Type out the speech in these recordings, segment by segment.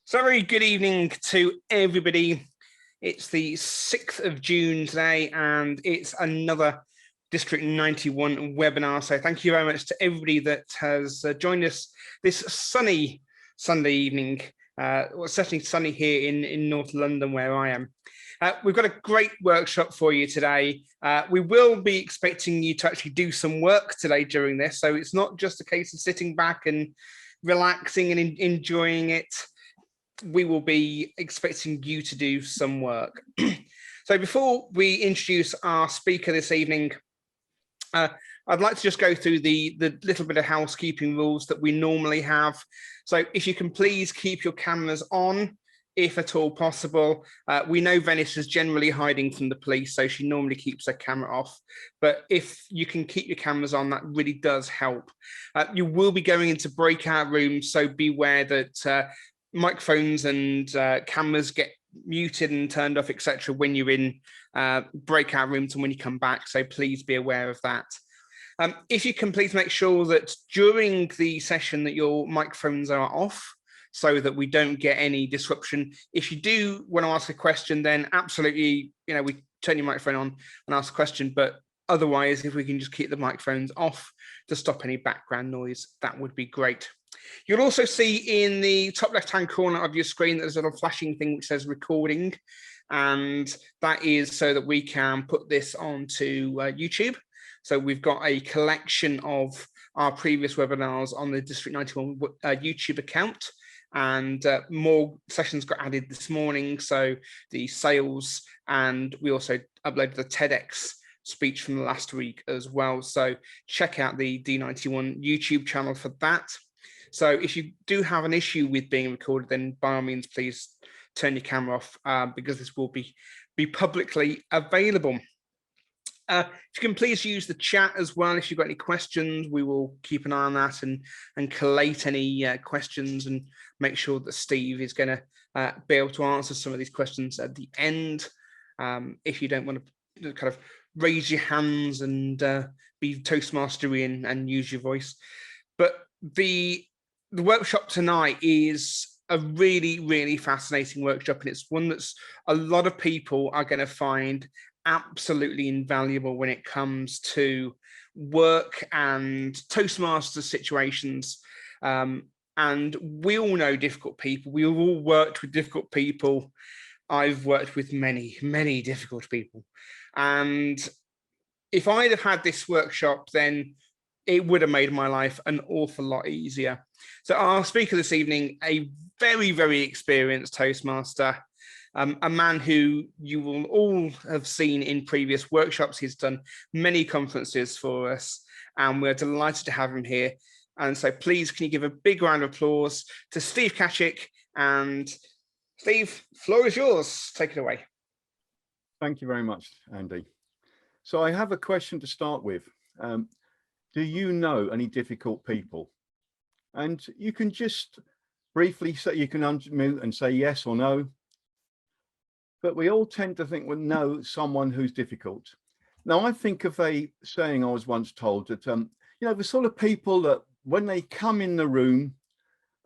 So very good evening to everybody. It's the 6th of June today, and it's another District 91 webinar. So thank you very much to everybody that has joined us this sunny Sunday evening. Well, certainly sunny here in North London where I am. We've got a great workshop for you today. We will be expecting you to actually do some work today during this. So it's not just a case of sitting back and relaxing and enjoying it. We will be expecting you to do some work. So before we introduce our speaker this evening, I'd like to just go through the little bit of housekeeping rules that we normally have. So if you can please keep your cameras on, if at all possible. We know Venice is generally hiding from the police, so she normally keeps her camera off. But if you can keep your cameras on, that really does help. You will be going into breakout rooms, so beware that microphones and cameras get muted and turned off, etc. when you're in breakout rooms and when you come back, so please be aware of that. If you can please make sure that during the session that your microphones are off so that we don't get any disruption. If you do want to ask a question, then absolutely, we turn your microphone on and ask a question, but otherwise, if we can just keep the microphones off to stop any background noise, that would be great. You'll also see in the top left-hand corner of your screen, there's a little flashing thing which says recording, and that is so that we can put this onto YouTube. So we've got a collection of our previous webinars on the District 91 YouTube account, and more sessions got added this morning. So the sales, and we also uploaded the TEDx speech from last week as well. So check out the D91 YouTube channel for that. So if you do have an issue with being recorded, then by all means, please turn your camera off because this will be publicly available. If you can please use the chat as well. If you've got any questions, we will keep an eye on that and collate any questions and make sure that Steve is going to be able to answer some of these questions at the end. If you don't want to kind of raise your hands and be Toastmastery and use your voice. But the workshop tonight is a really, really fascinating workshop, and it's one that's a lot of people are going to find absolutely invaluable when it comes to work and Toastmasters situations. And we all know difficult people. We've all worked with difficult people. I've worked with many, many difficult people. And if I'd have had this workshop, then it would have made my life an awful lot easier. So our speaker this evening, a very, very experienced Toastmaster, a man who you will all have seen in previous workshops. He's done many conferences for us, and we're delighted to have him here. And so please, can you give a big round of applause to Steve Catchick? And Steve, floor is yours. Take it away. Thank you very much, Andy. So I have a question to start with. Do you know any difficult people? And you can just briefly say, you can unmute and say yes or no. But we all tend to think we know someone who's difficult. Now, I think of a saying I was once told that, the sort of people that when they come in the room,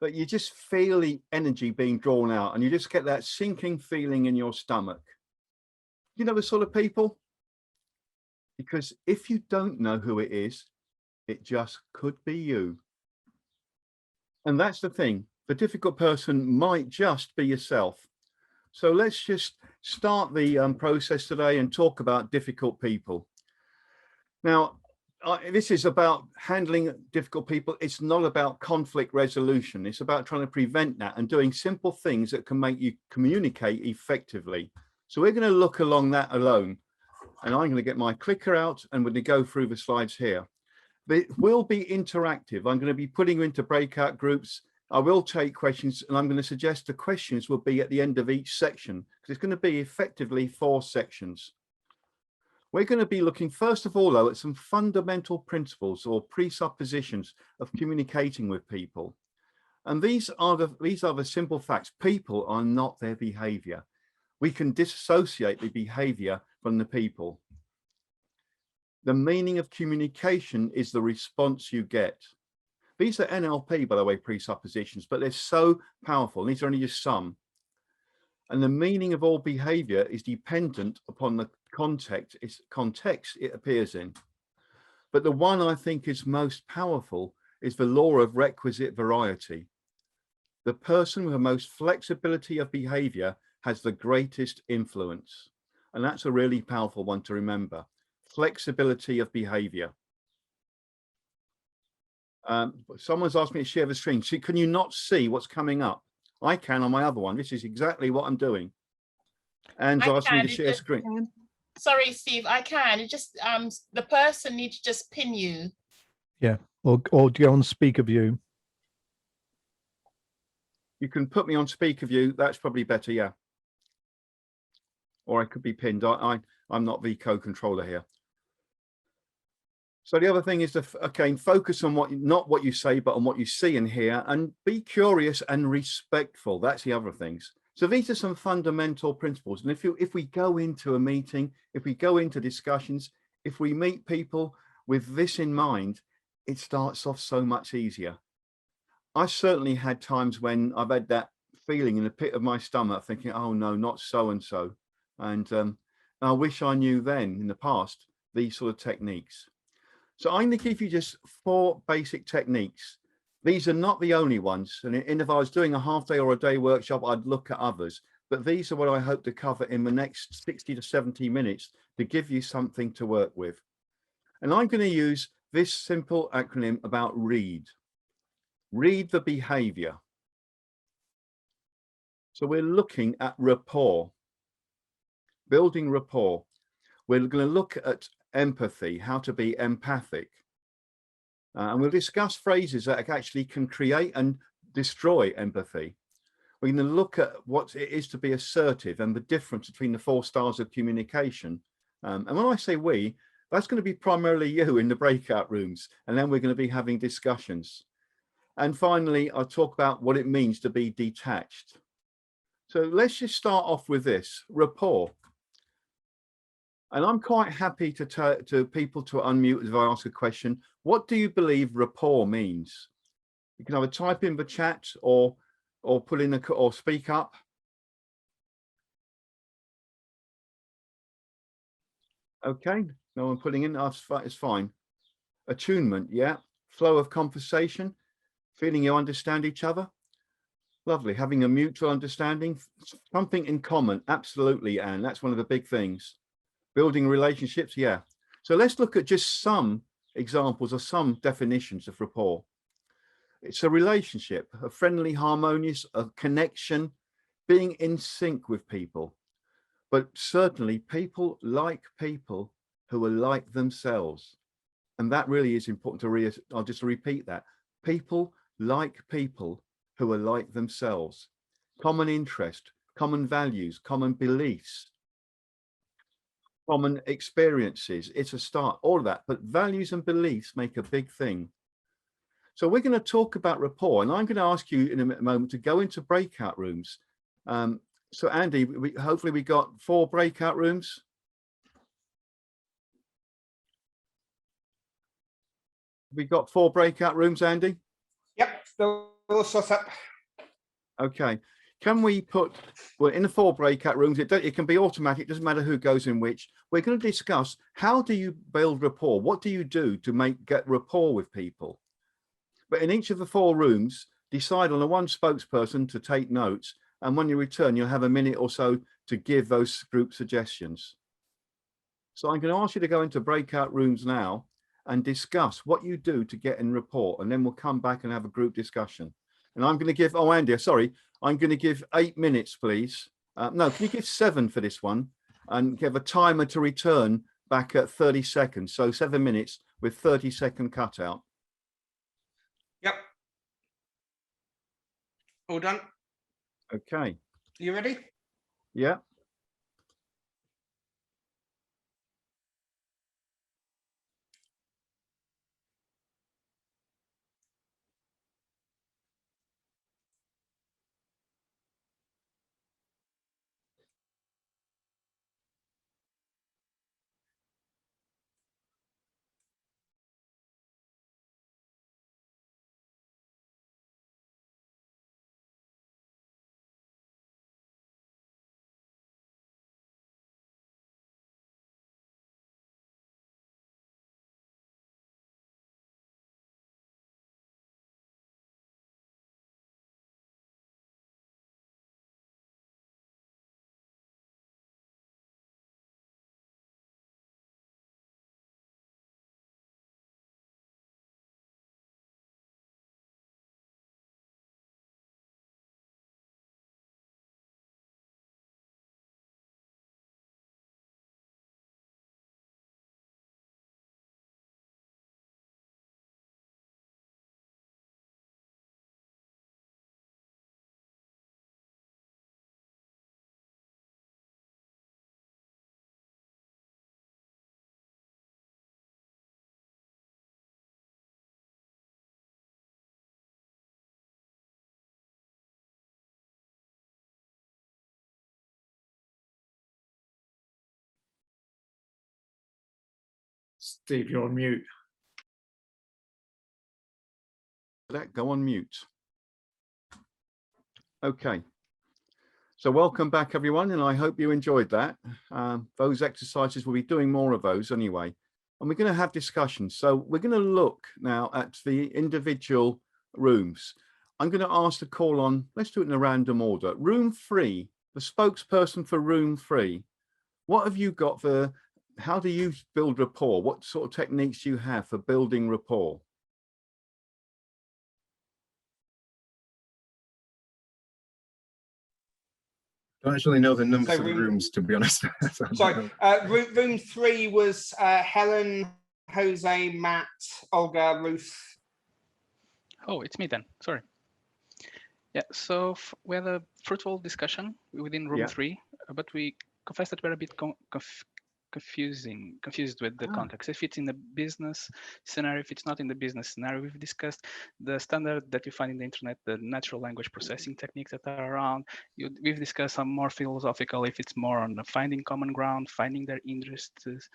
that you just feel the energy being drawn out and you just get that sinking feeling in your stomach. You know the sort of people? Because if you don't know who it is, it just could be you. And that's the thing. The difficult person might just be yourself. So let's just start the process today and talk about difficult people. Now, this is about handling difficult people. It's not about conflict resolution. It's about trying to prevent that and doing simple things that can make you communicate effectively. So we're going to look along that alone. And I'm going to get my clicker out and we're going to go through the slides here. But it will be interactive. I'm going to be putting you into breakout groups. I will take questions, and I'm going to suggest the questions will be at the end of each section, because it's going to be effectively 4 sections. We're going to be looking, first of all, though, at some fundamental principles or presuppositions of communicating with people. And these are the simple facts. People are not their behavior. We can disassociate the behavior from the people. The meaning of communication is the response you get. These are NLP, by the way, presuppositions, but they're so powerful. These are only just some. And the meaning of all behavior is dependent upon the context it appears in. But the one I think is most powerful is the law of requisite variety. The person with the most flexibility of behavior has the greatest influence. And that's a really powerful one to remember. Flexibility of behavior. Someone's asked me to share the screen. Can you not see what's coming up? I can on my other one. This is exactly what I'm doing. And asked me to share screen. Sorry, Steve, I can. It just the person needs to just pin you. Yeah, or go on speaker view. You can put me on speaker view. That's probably better, yeah. Or I could be pinned. I'm not the co-controller here. So the other thing is to focus on not what you say, but on what you see and hear, and be curious and respectful. That's the other things. So these are some fundamental principles. And if we go into a meeting, if we go into discussions, if we meet people with this in mind, it starts off so much easier. I certainly had times when I've had that feeling in the pit of my stomach, thinking, oh no, not so and so. And I wish I knew then in the past these sort of techniques. So I'm going to give you just 4 basic techniques. These are not the only ones. And if I was doing a half day or a day workshop, I'd look at others. But these are what I hope to cover in the next 60 to 70 minutes to give you something to work with. And I'm going to use this simple acronym about READ. Read the behavior. So we're looking at rapport, building rapport. We're going to look at empathy, how to be empathic. And we'll discuss phrases that actually can create and destroy empathy. We're going to look at what it is to be assertive and the difference between the 4 styles of communication. And when I say we, that's going to be primarily you in the breakout rooms. And then we're going to be having discussions. And finally, I'll talk about what it means to be detached. So let's just start off with this, rapport. And I'm quite happy to people to unmute if I ask a question. What do you believe rapport means? You can either type in the chat or put in or speak up. Okay, no one putting in, it's fine. Attunement, yeah. Flow of conversation, feeling you understand each other. Lovely, having a mutual understanding, something in common, absolutely, Anne. That's one of the big things. Building relationships, yeah. So let's look at just some examples or some definitions of rapport. It's a relationship, a friendly, harmonious, a connection, being in sync with people. But certainly people like people who are like themselves. And that really is important to I'll just repeat that. People like people who are like themselves. Common interest, common values, common beliefs, common experiences. It's a start, all of that. But values and beliefs make a big thing. So we're going to talk about rapport, and I'm going to ask you in a moment to go into breakout rooms. So Andy, hopefully we got 4 breakout rooms. We got 4 breakout rooms, Andy? Yep, they're all set up. Okay. Can we put, well, in the 4 breakout rooms, it can be automatic, it doesn't matter who goes in which. We're going to discuss how do you build rapport? What do you do to get rapport with people? But in each of the 4 rooms, decide on the one spokesperson to take notes. And when you return, you'll have a minute or so to give those group suggestions. So I'm going to ask you to go into breakout rooms now and discuss what you do to get in rapport. And then we'll come back and have a group discussion. And I'm going to give, oh, Andy, sorry, I'm going to give 8 minutes, please. No, can you give 7 for this one? And give a timer to return back at 30 seconds. So 7 minutes with 30-second cutout. Yep. All done. Okay. You ready? Yeah. Steve, you're on mute. Go on mute. Okay. So welcome back, everyone, and I hope you enjoyed that. Those exercises, we'll be doing more of those anyway. And we're going to have discussions. So we're going to look now at the individual rooms. I'm going to ask to call on, let's do it in a random order. Room 3, the spokesperson for room 3. What have you got for, how do you build rapport? What sort of techniques do you have for building rapport? I don't actually know the numbers So of the rooms, to be honest. Sorry, room 3 was Helen, Jose, Matt, Olga, Ruth. Oh, it's me then. Sorry. Yeah, so we had a fruitful discussion within room 3, but we confess that we're a bit confused with the context. If it's in the business scenario, if it's not in the business scenario, we've discussed the standard that you find in the internet, the natural language processing techniques that are around. We've discussed some more philosophical, if it's more on the finding common ground, finding their interests,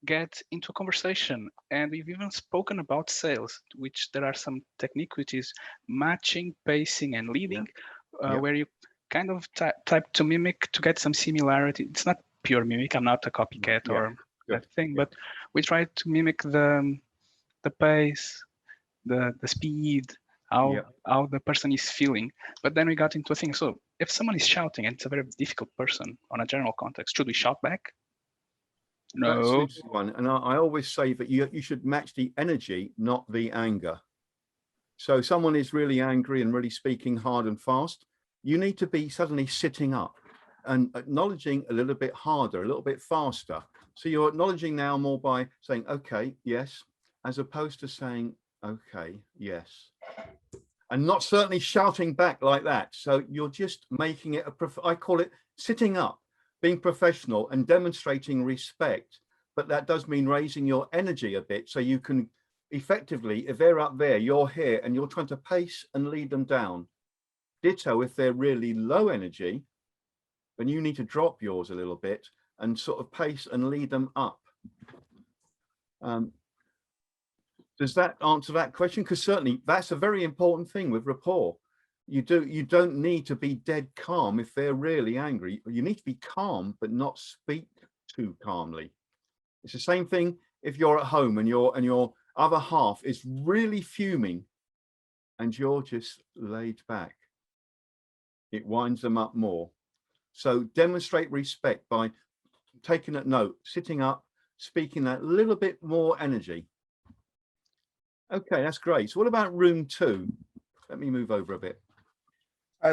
get into a conversation. And we've even spoken about sales, which there are some technique, which is matching, pacing, and leading, where you kind of type to mimic to get some similarity. It's not pure mimic. I'm not a copycat or that thing, but we try to mimic the pace, the speed, how the person is feeling. But then we got into a thing. So if someone is shouting and it's a very difficult person on a general context, should we shout back? No. That's one. And I always say that you should match the energy, not the anger. So someone is really angry and really speaking hard and fast. You need to be suddenly sitting up and acknowledging a little bit harder, a little bit faster. So you're acknowledging now more by saying, okay, yes, as opposed to saying, okay, yes. And not certainly shouting back like that. So you're just making it I call it sitting up, being professional and demonstrating respect. But that does mean raising your energy a bit so you can effectively, if they're up there, you're here and you're trying to pace and lead them down. Ditto, if they're really low energy, then you need to drop yours a little bit and sort of pace and lead them up. Does that answer that question? Because certainly that's a very important thing with rapport. You don't need to be dead calm if they're really angry. You need to be calm, but not speak too calmly. It's the same thing if you're at home and your other half is really fuming and you're just laid back. It winds them up more. So demonstrate respect by taking a note, sitting up, speaking that little bit more energy. Okay, that's great. So what about room 2? Let me move over a bit.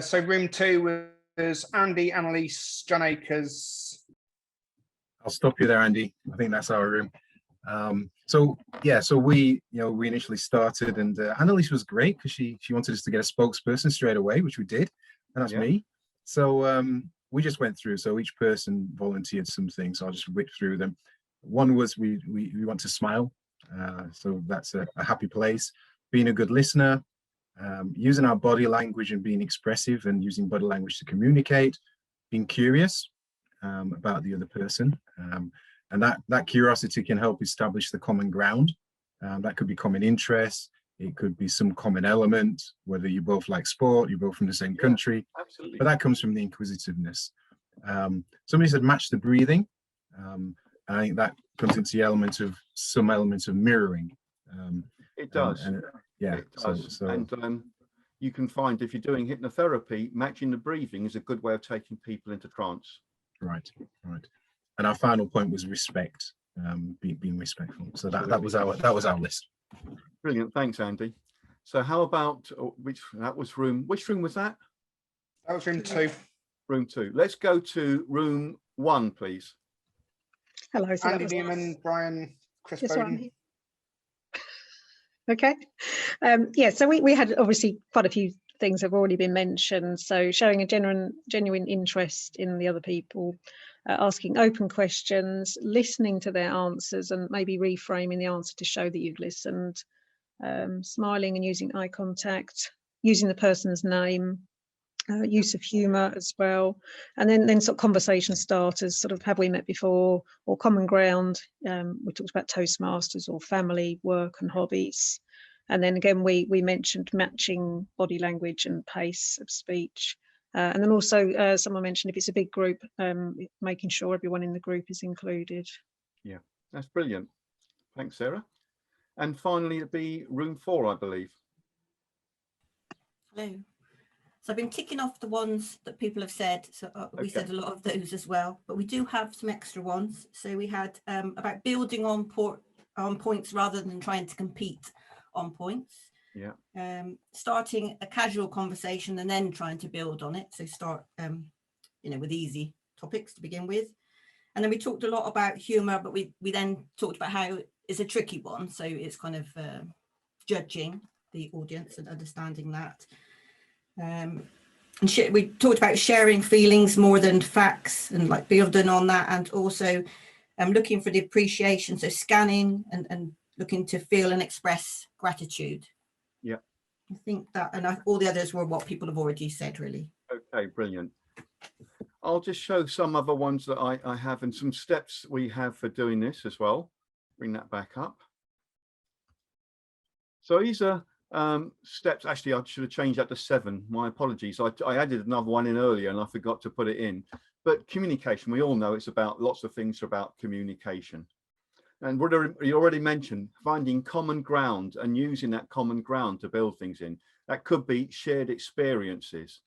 So room 2 was Andy, Annalise, John Akers. I'll stop you there, Andy. I think that's our room. So we initially started, and Annalise was great because she wanted us to get a spokesperson straight away, which we did, and that's me. So we just went through. So each person volunteered some things. So I'll just whip through them. One was we want to smile. So that's a happy place. Being a good listener, using our body language and being expressive and using body language to communicate, being curious about the other person. And that curiosity can help establish the common ground. That could be common interests. It could be some common element, whether you both like sport, you're both from the same country. Absolutely. But that comes from the inquisitiveness. Somebody said match the breathing. I think that comes into the element of some elements of mirroring. It does. It does. So, and you can find if you're doing hypnotherapy, matching the breathing is a good way of taking people into trance. Right. And our final point was respect, being respectful. So that was our list. Brilliant, thanks, Andy. So how about which room was that? That was room 2. Room 2. Let's go to room 1, please. Hello, so Andy Newman, Brian, Chris Boden. Okay. So we had obviously quite a few things have already been mentioned. So showing a genuine interest in the other people, asking open questions, listening to their answers and maybe reframing the answer to show that you've listened, smiling and using eye contact, using the person's name, use of humour as well, and then sort of conversation starters, sort of have we met before, or common ground. We talked about Toastmasters or family, work and hobbies. And then again, we mentioned matching body language and pace of speech. And then also someone mentioned if it's a big group, making sure everyone in the group is included. Yeah, that's brilliant. Thanks, Sarah. And finally, it'd be room 4, I believe. Hello. So I've been ticking off the ones that people have said. So we said a lot of those as well, but we do have some extra ones. So we had about building on points rather than trying to compete on points. Yeah. Starting a casual conversation and then trying to build on it. So start, with easy topics to begin with. And then we talked a lot about humor, but we then talked about how it's a tricky one. So it's kind of judging the audience and understanding that. And we talked about sharing feelings more than facts and like building on that, and also looking for the appreciation, so scanning and looking to feel and express gratitude. Yeah, I think that, and all the others were what people have already said, really. okay, brilliant. I'll just show some other ones that I have and some steps we have for doing this as well. Bring that back up. So these are steps. Actually, I should have changed that to 7. My apologies. I added another one in earlier and I forgot to put it in. But communication, we all know it's about lots of things about communication. And what you already mentioned, finding common ground and using that common ground to build things in. That could be shared experiences.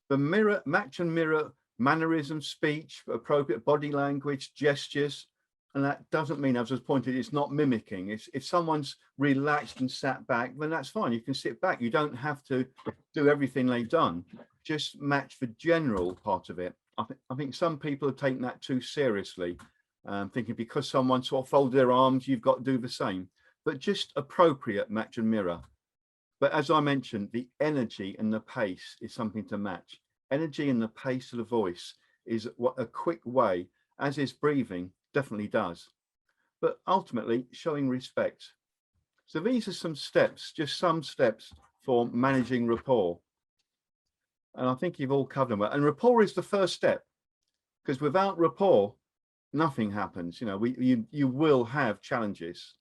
The match and mirror mannerism, speech, appropriate body language, gestures. And that doesn't mean, as was pointed, it's not mimicking. If someone's relaxed and sat back, then that's fine. You can sit back. You don't have to do everything they've done. Just match the general part of it. I think some people have taken that too seriously, thinking because someone sort of folded their arms, you've got to do the same. But just appropriate match and mirror. But as I mentioned, the energy and the pace is something to match. Energy and the pace of the voice is what a quick way, as is breathing, definitely does. But ultimately, showing respect. So these are some steps, just some steps for managing rapport. And I think you've all covered them. And rapport is the first step, because without rapport, nothing happens. You know, you will have challenges.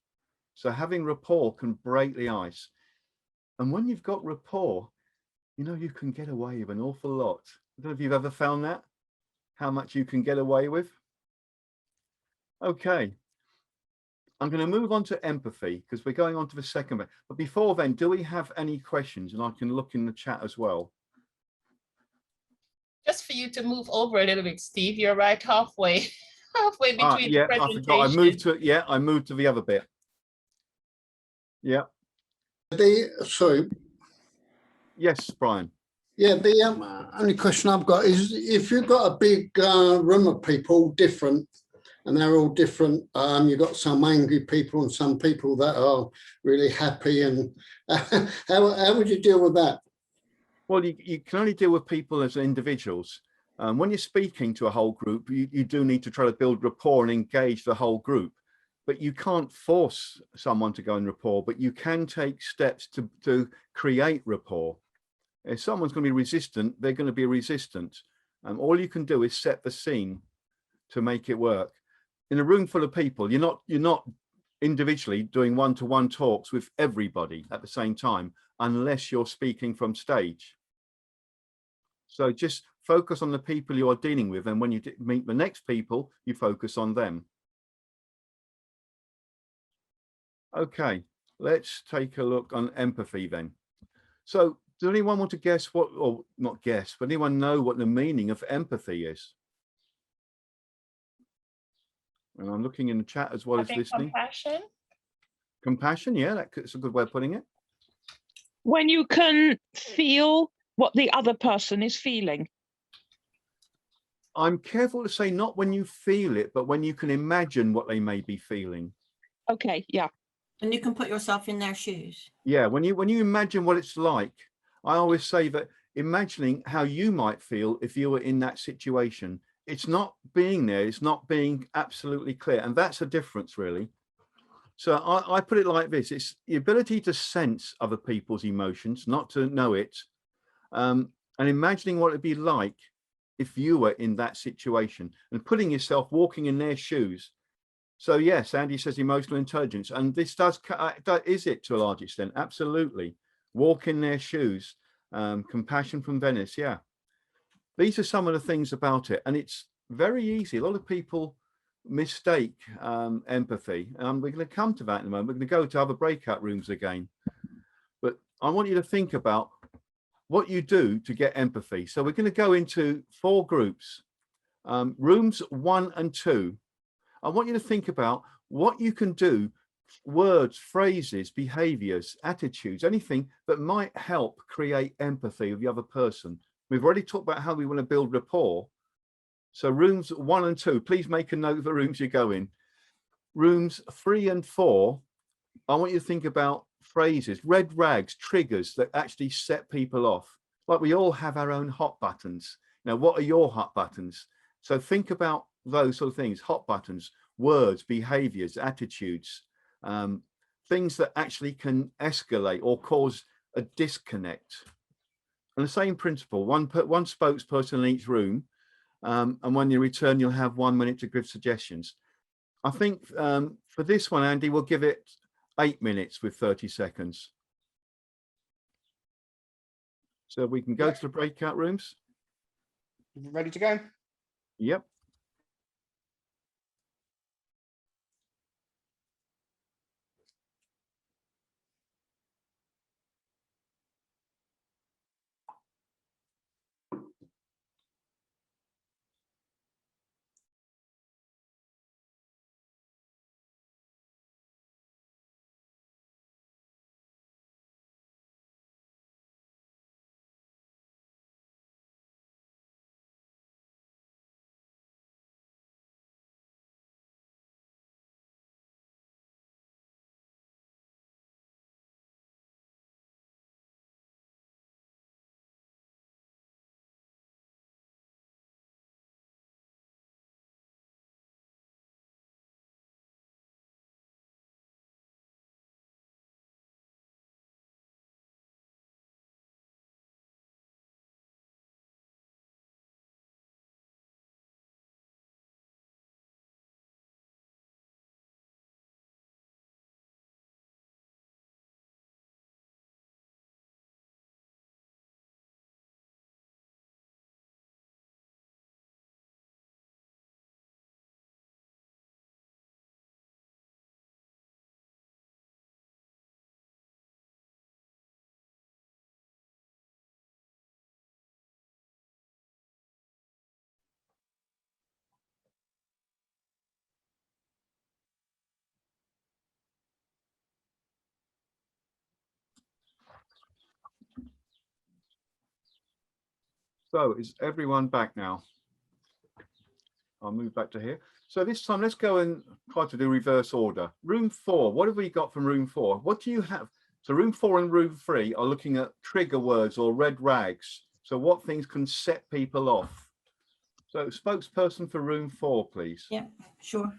So having rapport can break the ice. And when you've got rapport, you know, you can get away with an awful lot. I don't know if you've ever found that, how much you can get away with. Okay, I'm going to move on to empathy because we're going on to the second bit. But before then, do we have any questions? And I can look in the chat as well. Just for you to move over a little bit, Steve, you're right halfway between yeah, the I forgot. I moved to the other bit. Yeah. Sorry. Yes, Brian. Yeah, the only question I've got is if you've got a big room of people, different, and they're all different, you've got some angry people and some people that are really happy, and how would you deal with that? Well, you can only deal with people as individuals. When you're speaking to a whole group, you do need to try to build rapport and engage the whole group. But you can't force someone to go in rapport, but you can take steps to create rapport. If someone's going to be resistant, they're going to be resistant. All you can do is set the scene to make it work. In a room full of people, you're not individually doing one-to-one talks with everybody at the same time, unless you're speaking from stage. So just focus on the people you are dealing with, and when you meet the next people, you focus on them. Okay, let's take a look on empathy then. So does anyone want to guess what, or not guess, but anyone know what the meaning of empathy is? And I'm looking in the chat as well as listening. Compassion. Compassion, yeah, that's a good way of putting it. When you can feel what the other person is feeling. I'm careful to say not when you feel it, but when you can imagine what they may be feeling. Okay, yeah. And you can put yourself in their shoes. Yeah, when you imagine what it's like, I always say that imagining how you might feel if you were in that situation. It's not being there, it's not being absolutely clear. And that's a difference, really. So I put it like this. It's the ability to sense other people's emotions, not to know it. And and imagining what it'd be like if you were in that situation and putting yourself walking in their shoes. So yes, Andy says emotional intelligence, and this is it to a large extent. Absolutely. Walk in their shoes. Compassion from Venice. Yeah. These are some of the things about it. And it's very easy. A lot of people mistake empathy. And we're going to come to that in a moment. We're going to go to other breakout rooms again. But I want you to think about what you do to get empathy. So we're going to go into 4 groups. Rooms 1 and 2. I want you to think about what you can do, words, phrases, behaviors, attitudes, anything that might help create empathy with the other person. We've already talked about how we want to build rapport. So rooms 1 and 2, please make a note of the rooms you go in. Rooms 3 and 4, I want you to think about phrases, red rags, triggers that actually set people off. Like we all have our own hot buttons. Now, what are your hot buttons? So think about those sort of things, hot buttons, words, behaviors, attitudes, things that actually can escalate or cause a disconnect. And the same principle, one spokesperson in each room, and when you return, you'll have 1 minute to give suggestions. I think for this one, Andy, we'll give it 8 minutes with 30 seconds. So we can go to the breakout rooms. Ready to go? Yep. So is everyone back now? I'll move back to here. So this time, let's go and try to do reverse order. Room 4, what have we got from room 4? What do you have? So room 4 and room 3 are looking at trigger words or red rags. So what things can set people off? So spokesperson for room 4, please. Yeah, sure.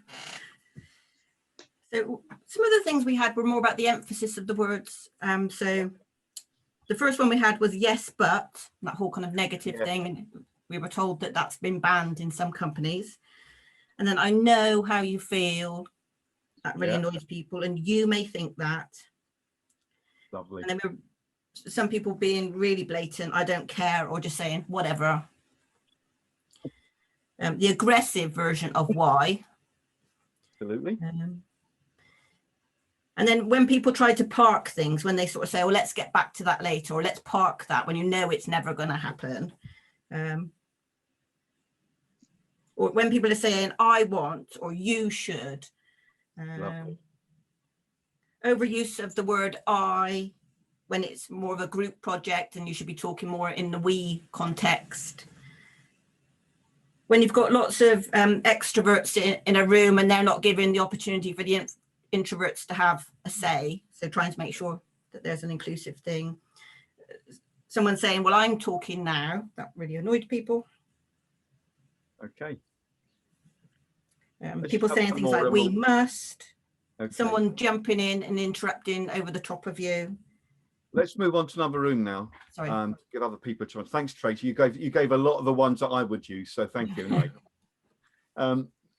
So some of the things we had were more about the emphasis of the words. So the first one we had was yes, but, that whole kind of negative thing. And we were told that that's been banned in some companies. And then I know how you feel. That really annoys people. And you may think that. Lovely. And then there were some people being really blatant, I don't care, or just saying whatever. The aggressive version of why. Absolutely. And then when people try to park things, when they sort of say, well, let's get back to that later, or let's park that, when you know it's never going to happen. Or when people are saying, I want, or you should. Overuse of the word I, when it's more of a group project and you should be talking more in the we context. When you've got lots of extroverts in a room and they're not given the opportunity for the introverts to have a say, so trying to make sure that there's an inclusive thing. Someone saying, well, I'm talking now, that really annoyed people. Okay. People saying things like we must, someone jumping in and interrupting over the top of you. let's move on to another room now. Sorry. Give other people a chance. Thanks, Tracy. You gave a lot of the ones that I would use, so thank you. Anyway.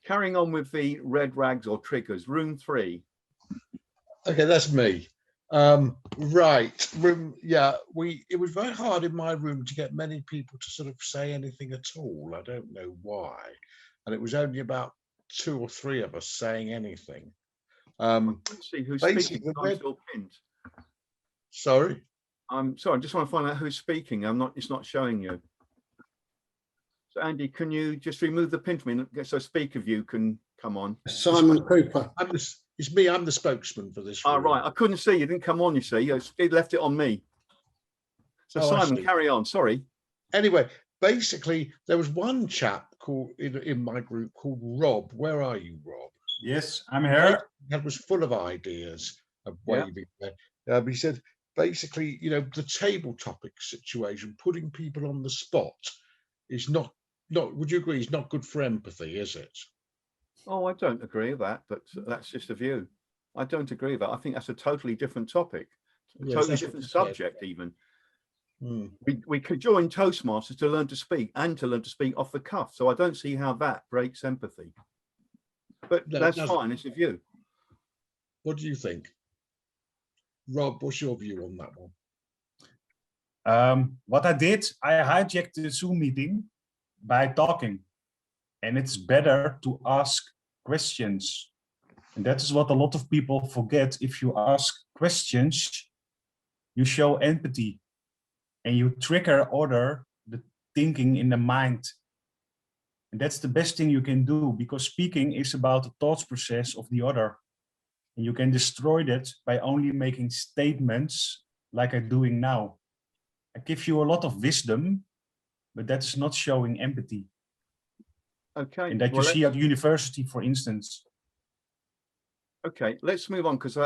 Carrying on with the red rags or triggers, room 3. Okay, that's me. Right, room. Yeah, it was very hard in my room to get many people to sort of say anything at all. I don't know why, and it was only about 2 or 3 of us saying anything. Let's see who's speaking. I'm still pinned. Sorry. I'm sorry. I just want to find out who's speaking. It's not showing you. So Andy, can you just remove the pin for me so speaker view can come on? Simon Cooper. It's me. I'm the spokesman for this. Oh, right. I couldn't see. You didn't come on, you see. It left it on me. So Simon, carry on. Sorry. Anyway, basically, there was one chap called in my group called Rob. Where are you, Rob? Yes, I'm here. That was full of ideas of waving there. He said, basically, the table topic situation, putting people on the spot is not, would you agree, is not good for empathy, is it? Oh, I don't agree with that, but that's just a view. I don't agree with that. I think that's a totally different topic, totally different subject even. We could join Toastmasters to learn to speak and to learn to speak off the cuff. So I don't see how that breaks empathy. But that's fine, it's a view. What do you think? Rob, what's your view on that one? What I did, I hijacked the Zoom meeting by talking. And it's better to ask questions. And that is what a lot of people forget. If you ask questions, you show empathy and you trigger the thinking in the mind. And that's the best thing you can do, because speaking is about the thought process of the other. And you can destroy that by only making statements like I'm doing now. I give you a lot of wisdom, but that is not showing empathy. Okay. And that you see at university, for instance. Okay, let's move on, because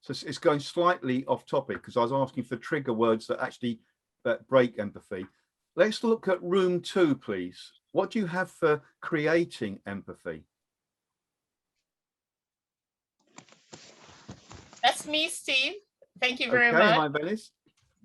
it's going slightly off topic, because I was asking for trigger words that break empathy. Let's look at room 2, please. What do you have for creating empathy? That's me, Steve. Thank you very much. Hi, Venice.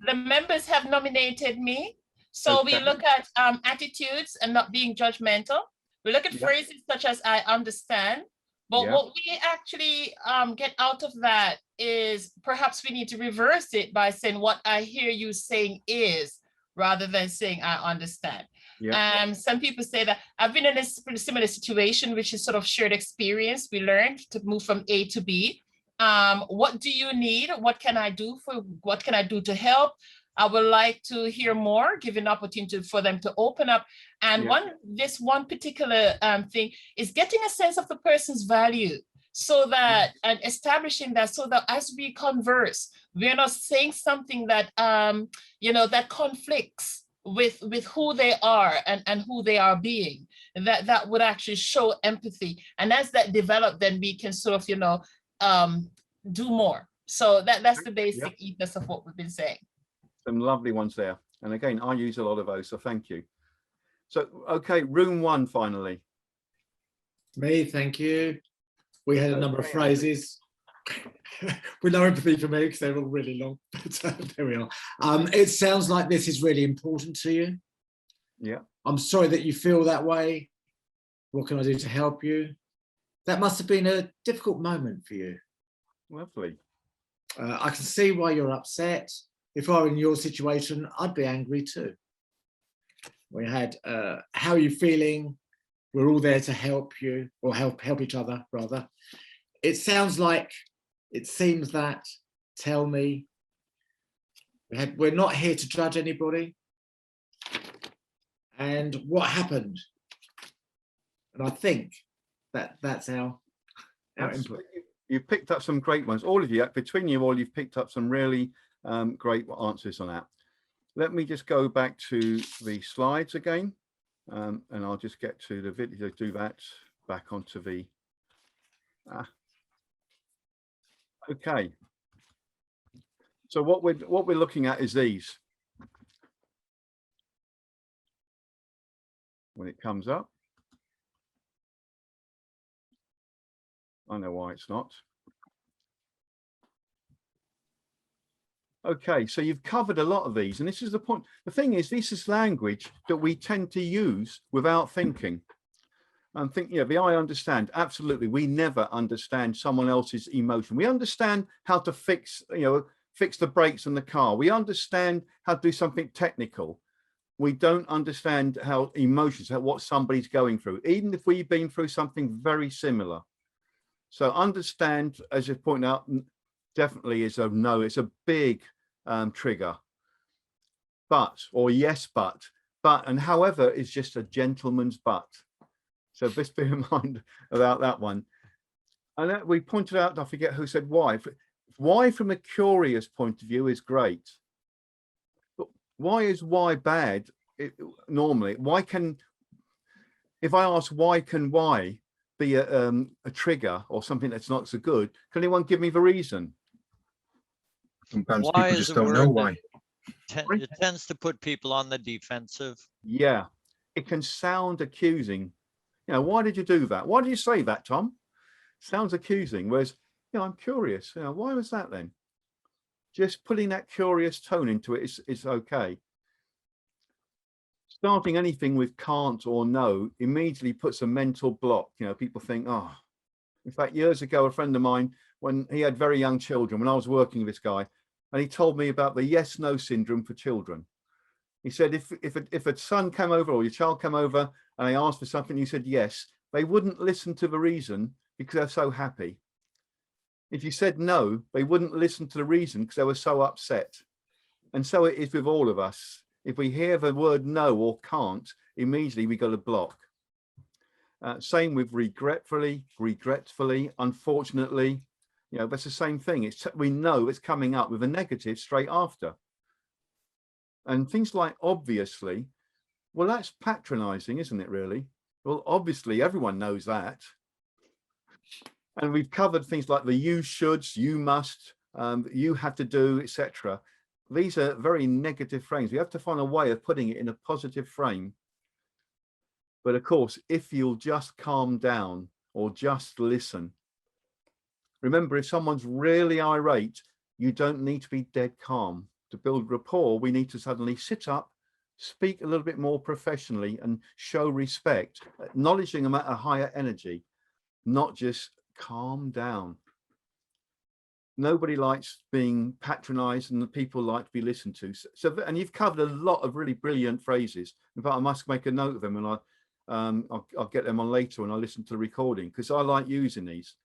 The members have nominated me. So we look at attitudes and not being judgmental. We look at phrases such as "I understand," but what we actually get out of that is perhaps we need to reverse it by saying what I hear you saying is, rather than saying I understand. Some people say that I've been in a similar situation, which is sort of shared experience. We learned to move from A to B. What do you need? What can I do to help? I would like to hear more, give an opportunity for them to open up. And this one particular thing is getting a sense of the person's value, so that and establishing that, so that as we converse, we're not saying something that that conflicts with who they are and who they are being. That would actually show empathy. And as that develops, then we can sort of do more. So that's the basic ethos of what we've been saying. Some lovely ones there. And again, I use a lot of those, so thank you. So, okay, room 1 finally. Me, thank you. We had a number of phrases. With no empathy for me, because they're all really long. But there we are. It sounds like this is really important to you. Yeah. I'm sorry that you feel that way. What can I do to help you? That must have been a difficult moment for you. Lovely. I can see why you're upset. If I were in your situation, I'd be angry too. We had, how are you feeling? We're all there to help you, or help each other, rather. It sounds like, it seems that, tell me. We're not here to judge anybody. And what happened? And I think that's our input. You picked up some great ones. All of you, between you all, you've picked up some really great answers on that. Let me just go back to the slides again, and I'll just get to the video, do that back onto the okay. So what we're looking at is these. When it comes up, I know why it's not. Okay, so you've covered a lot of these, and this is the point. The thing is, this is language that we tend to use without thinking. And think, the I understand, absolutely. We never understand someone else's emotion. We understand how to fix the brakes on the car. We understand how to do something technical. We don't understand how emotions, what somebody's going through, even if we've been through something very similar. So understand, as you point out, definitely is a no. It's a big trigger. But, or yes, but, and however is just a gentleman's but. So just bear in mind about that one. And that we pointed out, I forget who said why. Why from a curious point of view is great. But why is why bad? Normally, why can, if I ask why can why be a trigger or something that's not so good, can anyone give me the reason? Sometimes why people just don't know why. It tends to put people on the defensive. Yeah, it can sound accusing. Why did you do that? Why did you say that, Tom? Sounds accusing. Whereas, I'm curious. Why was that then? Just putting that curious tone into it is okay. Starting anything with can't or no immediately puts a mental block. People think, oh, in fact, years ago, a friend of mine, when he had very young children, when I was working with this guy, and he told me about the yes-no syndrome for children. He said, if a son came over or your child came over and they asked for something, you said yes, they wouldn't listen to the reason because they're so happy. If you said no, they wouldn't listen to the reason because they were so upset. And so it is with all of us. If we hear the word no or can't, immediately we got a block. Same with regretfully, unfortunately. That's the same thing. We know it's coming up with a negative straight after. And things like obviously, well, that's patronizing, isn't it, really? Well, obviously, everyone knows that. And we've covered things like the you shoulds, you must, you have to do, etc. These are very negative frames. We have to find a way of putting it in a positive frame. But of course, if you'll just calm down or just listen. Remember, if someone's really irate, you don't need to be dead calm. To build rapport, we need to suddenly sit up, speak a little bit more professionally and show respect, acknowledging them at a higher energy, not just calm down. Nobody likes being patronized and the people like to be listened to. So, and you've covered a lot of really brilliant phrases. In fact, I must make a note of them and I'll get them on later when I listen to the recording because I like using these.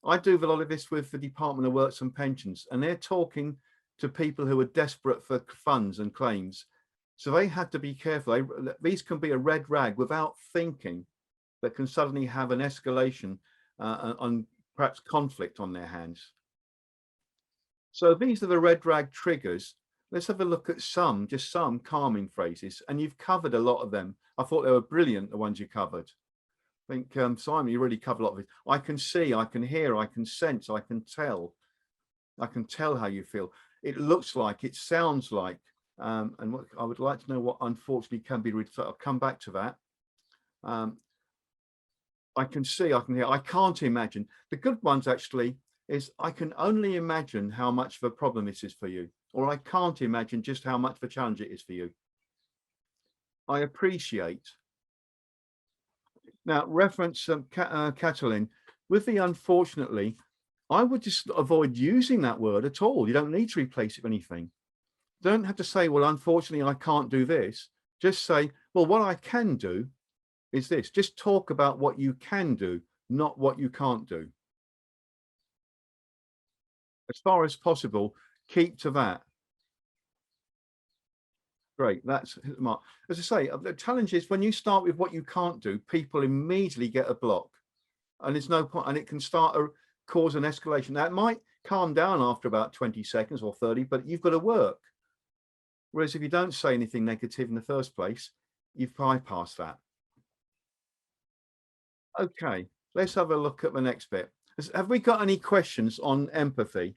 I do a lot of this with the Department of Works and Pensions, and they're talking to people who are desperate for funds and claims. So they have to be careful. These can be a red rag without thinking that can suddenly have an escalation on perhaps conflict on their hands. So these are the red rag triggers. Let's have a look at just some calming phrases. And you've covered a lot of them. I thought they were brilliant, the ones you covered. I think, Simon, you really covered a lot of it. I can see, I can hear, I can sense, I can tell. I can tell how you feel. It looks like, it sounds like, and what I would like to know what unfortunately can be read. So I'll come back to that. I can see, I can hear, I can't imagine. The good ones actually is I can only imagine how much of a problem this is for you, or I can't imagine just how much of a challenge it is for you. I appreciate. Now, reference Catalin, with the unfortunately, I would just avoid using that word at all. You don't need to replace it with anything. Don't have to say, well, unfortunately, I can't do this. Just say, well, what I can do is this. Just talk about what you can do, not what you can't do. As far as possible, keep to that. Great, that's Mark. As I say, the challenge is when you start with what you can't do, people immediately get a block. And there's no point, and it can start to cause an escalation. That might calm down after about 20 seconds or 30, but you've got to work. Whereas if you don't say anything negative in the first place, you've bypassed that. Okay, let's have a look at the next bit. Have we got any questions on empathy?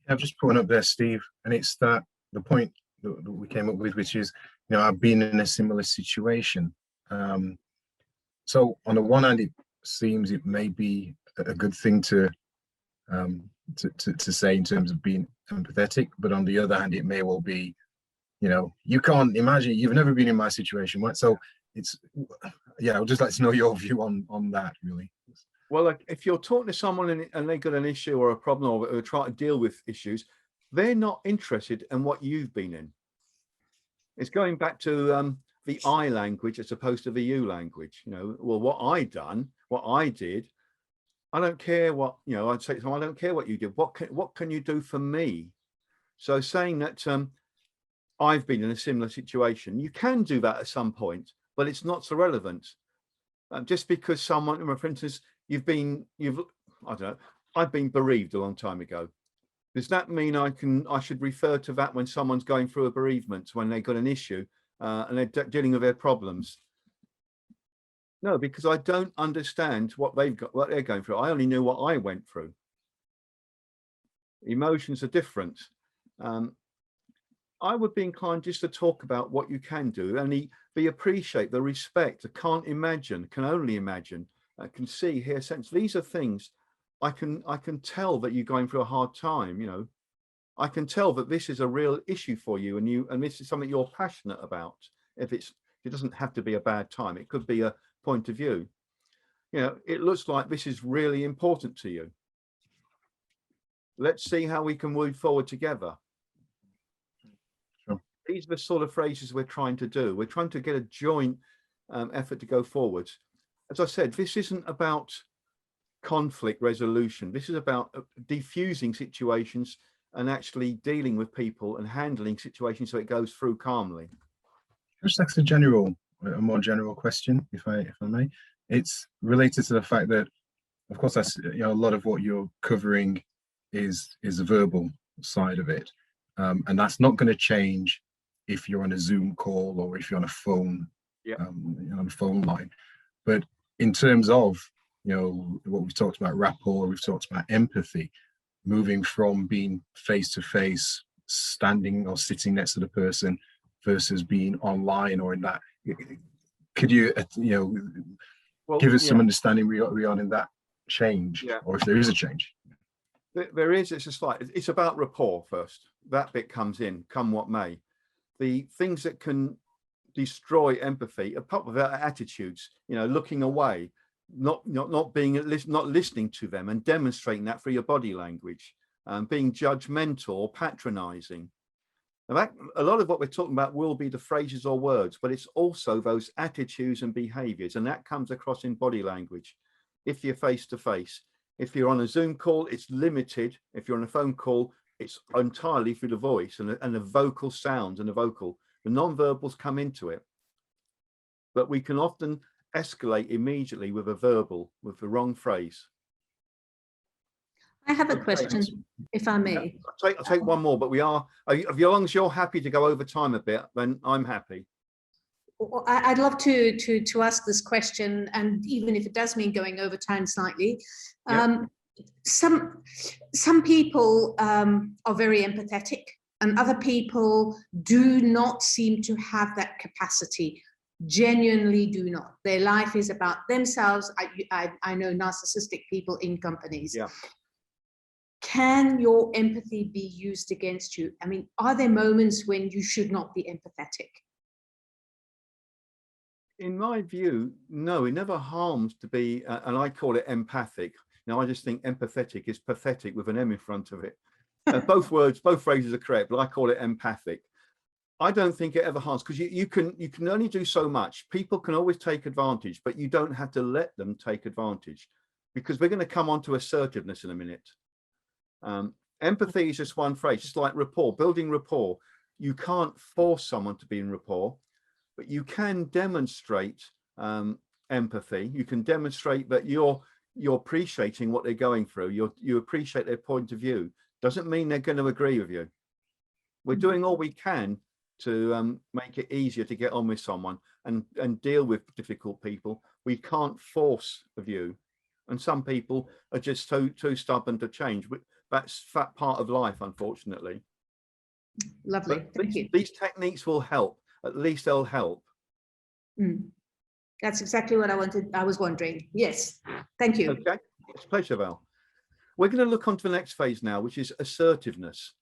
I've just put one up there, Steve, and it's that the point that we came up with, which is, I've been in a similar situation. So on the one hand, it seems it may be a good thing to to say in terms of being empathetic, but on the other hand, it may well be, you know, you can't imagine, you've never been in my situation, right? So it's, yeah, I'd just like to know your view on that, really. Well, like, if you're talking to someone and they've got an issue or a problem, or trying to deal with issues, they're not interested in what you've been in. It's going back to the I language as opposed to the you language. You know, well, what I done, what I did, I don't care what, you know, I'd say to them, I don't care what you did. What can you do for me? So saying that I've been in a similar situation, you can do that at some point, but it's not so relevant. Just because someone, for instance, I don't know, I've been bereaved a long time ago. Does that mean I should refer to that when someone's going through a bereavement, when they've got an issue and they're dealing with their problems? No, because I don't understand what they've got, what they're going through. I only knew what I went through. Emotions are different. I would be inclined just to talk about what you can do, and the appreciate, the respect, the can't imagine, can only imagine, can see, hear, sense. These are things I can tell that you're going through a hard time. You know, I can tell that this is a real issue for you, and this is something you're passionate about. It doesn't have to be a bad time. It could be a point of view. You know, it looks like this is really important to you. Let's see how we can move forward together. Sure. These are the sort of phrases we're trying to do. We're trying to get a joint effort to go forward. As I said, this isn't about conflict resolution. This is about diffusing situations and actually dealing with people and handling situations so it goes through calmly. Just like a more general question, if I may. It's related to the fact that, of course, that's, you know, a lot of what you're covering is the verbal side of it, and that's not going to change if you're on a Zoom call or if you're on a phone, on a phone line. But in terms of, you know, what we've talked about, rapport, we've talked about empathy, moving from being face to face, standing or sitting next to the person, versus being online or in that. Could you, give us some understanding regarding that change, or if there is a change? There is. It's just like, it's about rapport first. That bit comes in, come what may. The things that can destroy empathy, apart from that, attitudes, you know, looking away, not listening to them and demonstrating that through your body language, being judgmental or patronizing. Now, a lot of what we're talking about will be the phrases or words, but it's also those attitudes and behaviors, and that comes across in body language. If you're face to face, if you're on a Zoom call, it's limited. If you're on a phone call, it's entirely through the voice and the vocal sounds and the non-verbals come into it. But we can often escalate immediately with a verbal, with the wrong phrase. I have a question, if I may. I'll take one more, but as long as you're happy to go over time a bit, then I'm happy. I'd love to ask this question, and even if it does mean going over time slightly, some people are very empathetic, and other people do not seem to have that capacity. Genuinely do not. Their life is about themselves. I know narcissistic people in companies. Yeah. Can your empathy be used against you? I mean, are there moments when you should not be empathetic? In my view, no, it never harms to be, and I call it empathic. Now, I just think empathetic is pathetic with an M in front of it. Both phrases are correct, but I call it empathic. I don't think it ever harms, because you can only do so much. People can always take advantage, but you don't have to let them take advantage, because we're going to come on to assertiveness in a minute. Empathy is just one phrase, just like rapport, building rapport. You can't force someone to be in rapport, but you can demonstrate empathy. You can demonstrate that you're appreciating what they're going through. You appreciate their point of view. Doesn't mean they're going to agree with you. We're doing all we can to make it easier to get on with someone and deal with difficult people. We can't force a view, and some people are just too stubborn to change. That's that part of life, unfortunately. Lovely. Thank you. These techniques will help. At least they'll help. That's exactly what I was wondering. Yes. Thank you. Okay. It's a pleasure, Val. We're going to look onto the next phase now, which is assertiveness.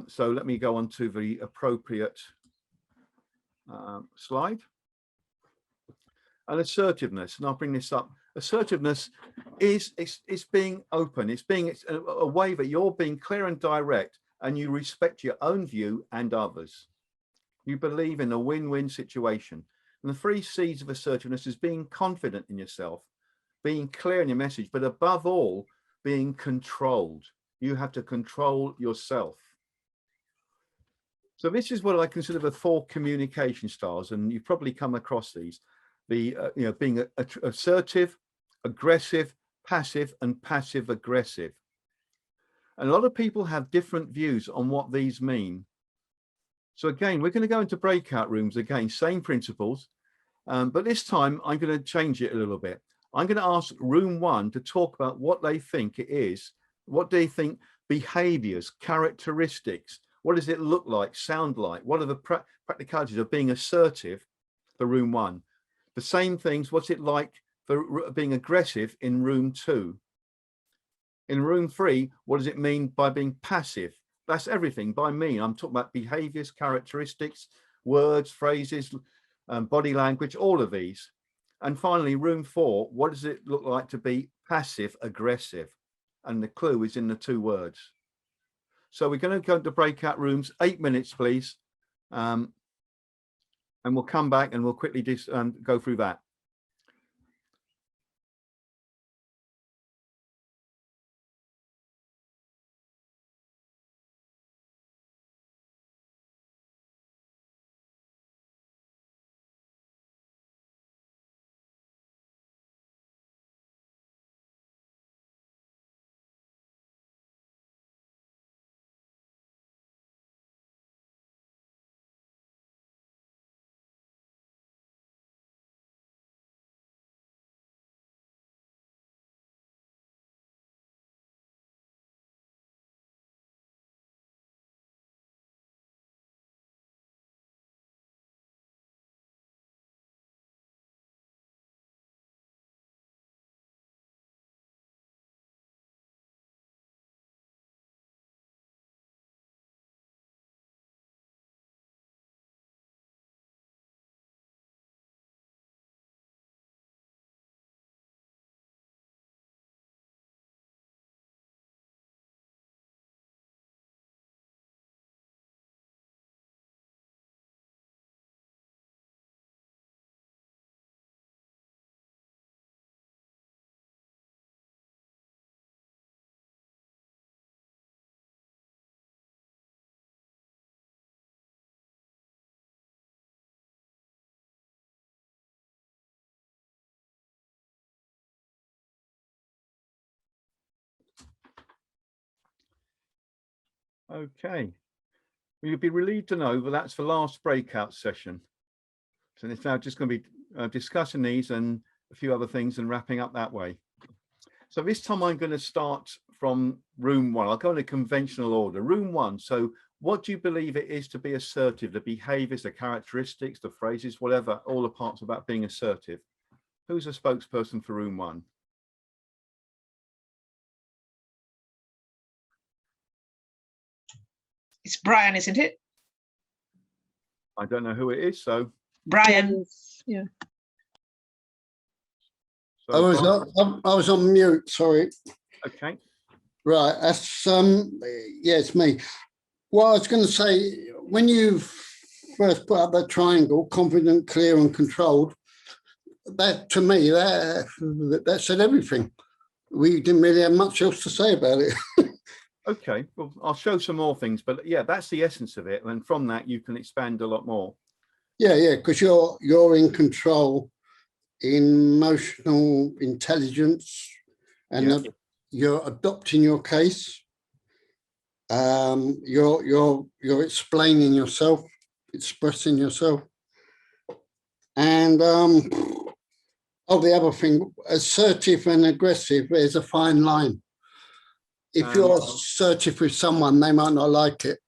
So let me go on to the appropriate slide. And assertiveness, and I'll bring this up. Assertiveness is it's being open. It's a way that you're being clear and direct, and you respect your own view and others. You believe in a win-win situation. And the 3 C's of assertiveness is being confident in yourself, being clear in your message, but above all, being controlled. You have to control yourself. So this is what I consider the 4 communication styles, and you've probably come across these. The being assertive, aggressive, passive, and passive aggressive. And a lot of people have different views on what these mean. So again, we're going to go into breakout rooms again, same principles, but this time I'm going to change it a little bit. I'm going to ask room 1 to talk about what they think it is. What do they think behaviors, characteristics, what does it look like, sound like? What are the practicalities of being assertive for room 1? The same things, what's it like for being aggressive in room 2? In room 3, what does it mean by being passive? That's everything by me. I'm talking about behaviors, characteristics, words, phrases, body language, all of these. And finally, room 4, what does it look like to be passive aggressive? And the clue is in the 2 words. So we're going to go to breakout rooms, 8 minutes, please. And we'll come back and we'll quickly go through that. Okay, well, you'll be relieved to know that that's the last breakout session. So it's now just going to be discussing these and a few other things and wrapping up that way. So this time I'm going to start from room 1. I'll go in a conventional order. Room 1. So what do you believe it is to be assertive? The behaviors, the characteristics, the phrases, whatever, all the parts about being assertive. Who's a spokesperson for room 1? It's Brian, isn't it? I don't know who it is, so Brian. Yeah. So I was on mute, sorry. Okay. Right, that's yeah, it's me. Well, I was going to say, when you first put up that triangle, confident, clear, and controlled, that to me, that said everything. We didn't really have much else to say about it. Okay, well, I'll show some more things, but yeah, that's the essence of it. And from that, you can expand a lot more. Yeah, because you're in control, emotional intelligence, and you're adopting your case. You're explaining yourself, expressing yourself, and the other thing, assertive and aggressive is a fine line. If you're assertive with someone, they might not like it.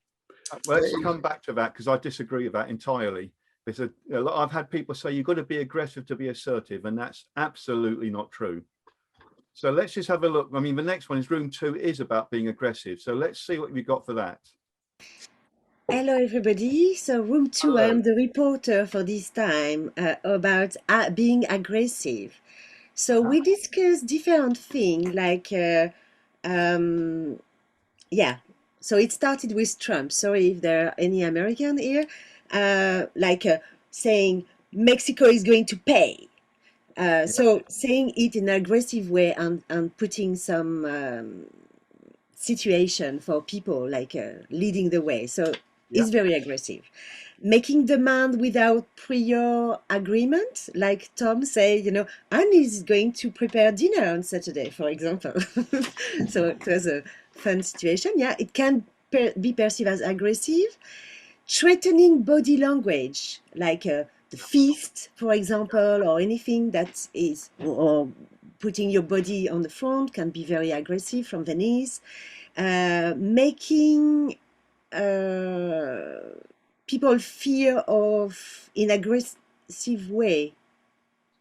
Well, let's come back to that because I disagree with that entirely. I've had people say you've got to be aggressive to be assertive, and that's absolutely not true. So let's just have a look. I mean, the next one is room 2 is about being aggressive. So let's see what we've got for that. Hello, everybody. So room 2, Hello. I'm the reporter for this time about being aggressive. So we discussed different things like, yeah. So it started with Trump. Sorry if there are any American here. Saying Mexico is going to pay. So saying it in an aggressive way and putting some situation for people, like leading the way. So it's very aggressive. Making demand without prior agreement, like Tom say, you know, Annie is going to prepare dinner on Saturday, for example. So it was a fun situation. Yeah, it can be perceived as aggressive. Threatening body language, like the fist, for example, or anything that is, or putting your body on the front can be very aggressive from the knees. Making people fear of in aggressive way.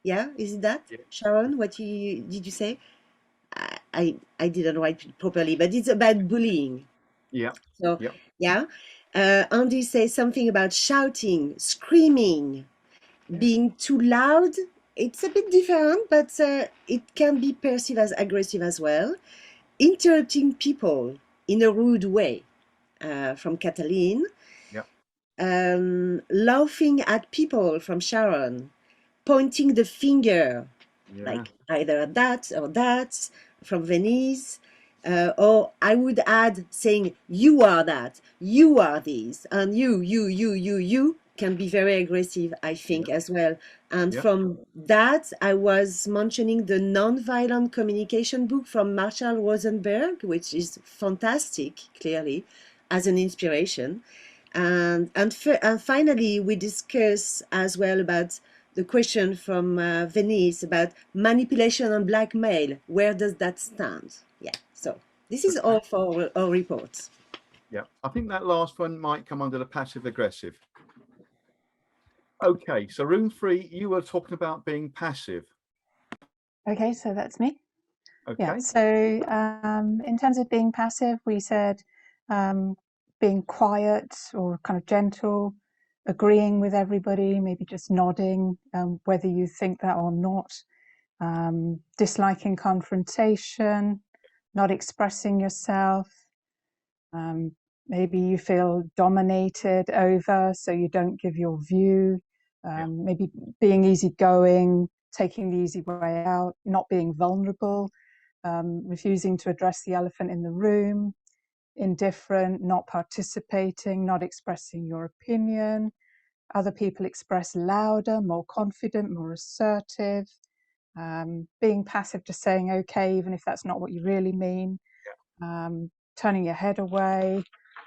Yeah, is it that? Sharon, what did you say? I didn't write it properly, but it's about bullying. Yeah. So yeah. Andy says something about shouting, screaming, being too loud. It's a bit different, but it can be perceived as aggressive as well. Interrupting people in a rude way, from Kathleen. Laughing at people from Sharon. Pointing the finger, like either at that or that, from Venice. Or I would add saying, you are that, you are this, and you can be very aggressive, I think, as well. And from that, I was mentioning the Nonviolent Communication book from Marshall Rosenberg, which is fantastic, clearly, as an inspiration. And finally, we discuss as well about the question from Venice about manipulation and blackmail. Where does that stand? Yeah, so this is all for our reports. Yeah, I think that last one might come under the passive aggressive. Okay, so room 3, you were talking about being passive. Okay, so that's me. Okay. Yeah, so in terms of being passive, we said being quiet or kind of gentle, agreeing with everybody, maybe just nodding, whether you think that or not, disliking confrontation, not expressing yourself. Maybe you feel dominated over, so you don't give your view. Maybe being easygoing, taking the easy way out, not being vulnerable, refusing to address the elephant in the room, indifferent, not participating, not expressing your opinion. Other people express louder, more confident, more assertive. Being passive, just saying okay, even if that's not what you really mean. Turning your head away.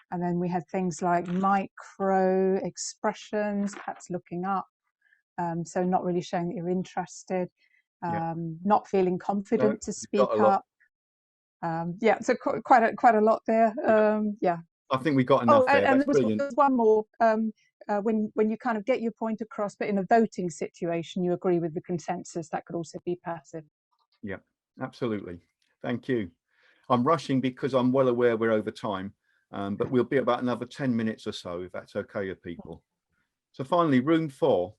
And then we had things like micro expressions, perhaps looking up. So not really showing that you're interested, not feeling confident to speak up. Yeah, so quite a lot there. Yeah. I think we got enough there. And That's brilliant. there's one more. When you kind of get your point across, but in a voting situation, you agree with the consensus, that could also be passive. Yeah, absolutely. Thank you. I'm rushing because I'm well aware we're over time, but we'll be about another 10 minutes or so, if that's okay with people. So finally, room 4.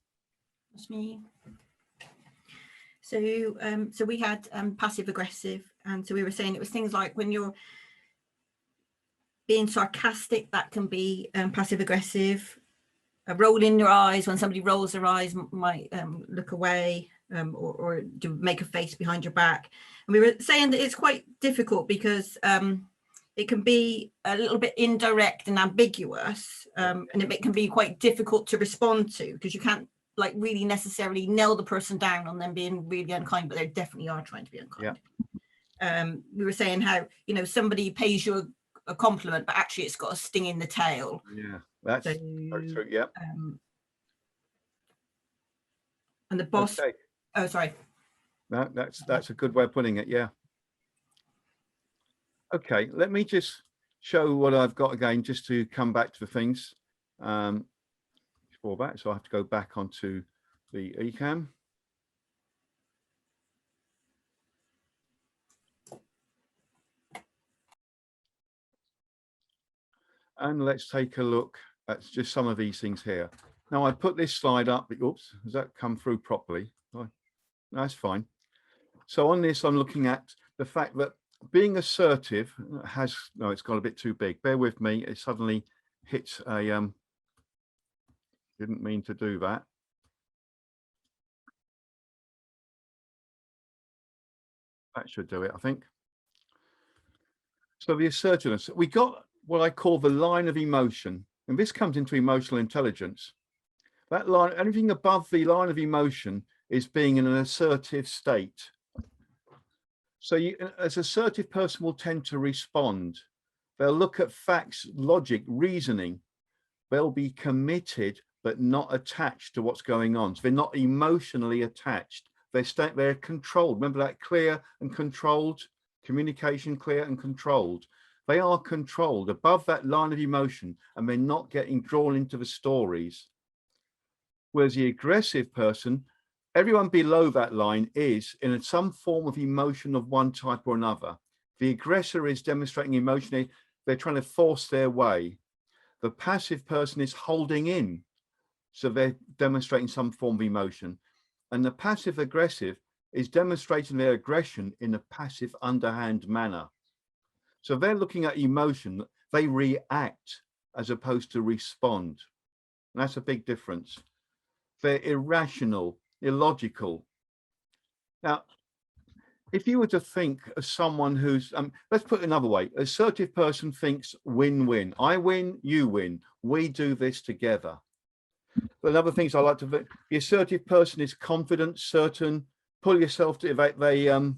That's me. So so we had passive aggressive, and so we were saying it was things like when you're being sarcastic, that can be passive aggressive. Rolling your eyes, when somebody rolls their eyes, might look away, or do make a face behind your back. And we were saying that it's quite difficult because it can be a little bit indirect and ambiguous, and it can be quite difficult to respond to because you can't like really necessarily nail the person down on them being really unkind, but they definitely are trying to be unkind. We were saying how, you know, somebody pays you a compliment, but actually it's got a sting in the tail. Yeah, that's very true. Yeah. And the boss. Okay. Oh, sorry. No, that's a good way of putting it. Yeah. Okay, let me just show what I've got again, just to come back to the things. Before that, so I have to go back onto the eCam. And let's take a look at just some of these things here. Now I put this slide up. Oops, has that come through properly? Oh, that's fine. So on this, I'm looking at the fact that being assertive has, no, it's got a bit too big. Bear with me. It suddenly hits a, didn't mean to do that. That should do it, I think. So the assertiveness, we got what I call the line of emotion, and this comes into emotional intelligence. That line, anything above the line of emotion is being in an assertive state. So you, as an assertive person will tend to respond. They'll look at facts, logic, reasoning. They'll be committed, but not attached to what's going on. So they're not emotionally attached. They're controlled. Remember that clear and controlled communication, clear and controlled. They are controlled above that line of emotion, and they're not getting drawn into the stories. Whereas the aggressive person, everyone below that line is in some form of emotion of one type or another. The aggressor is demonstrating emotion. They're trying to force their way. The passive person is holding in. So they're demonstrating some form of emotion. And the passive aggressive is demonstrating their aggression in a passive underhand manner. So they're looking at emotion. They react as opposed to respond. And that's a big difference. They're irrational, illogical. Now, if you were to think of someone who's, let's put it another way, assertive person thinks win-win. I win, you win. We do this together. But other things I like to, the assertive person is confident, certain, pull yourself to, they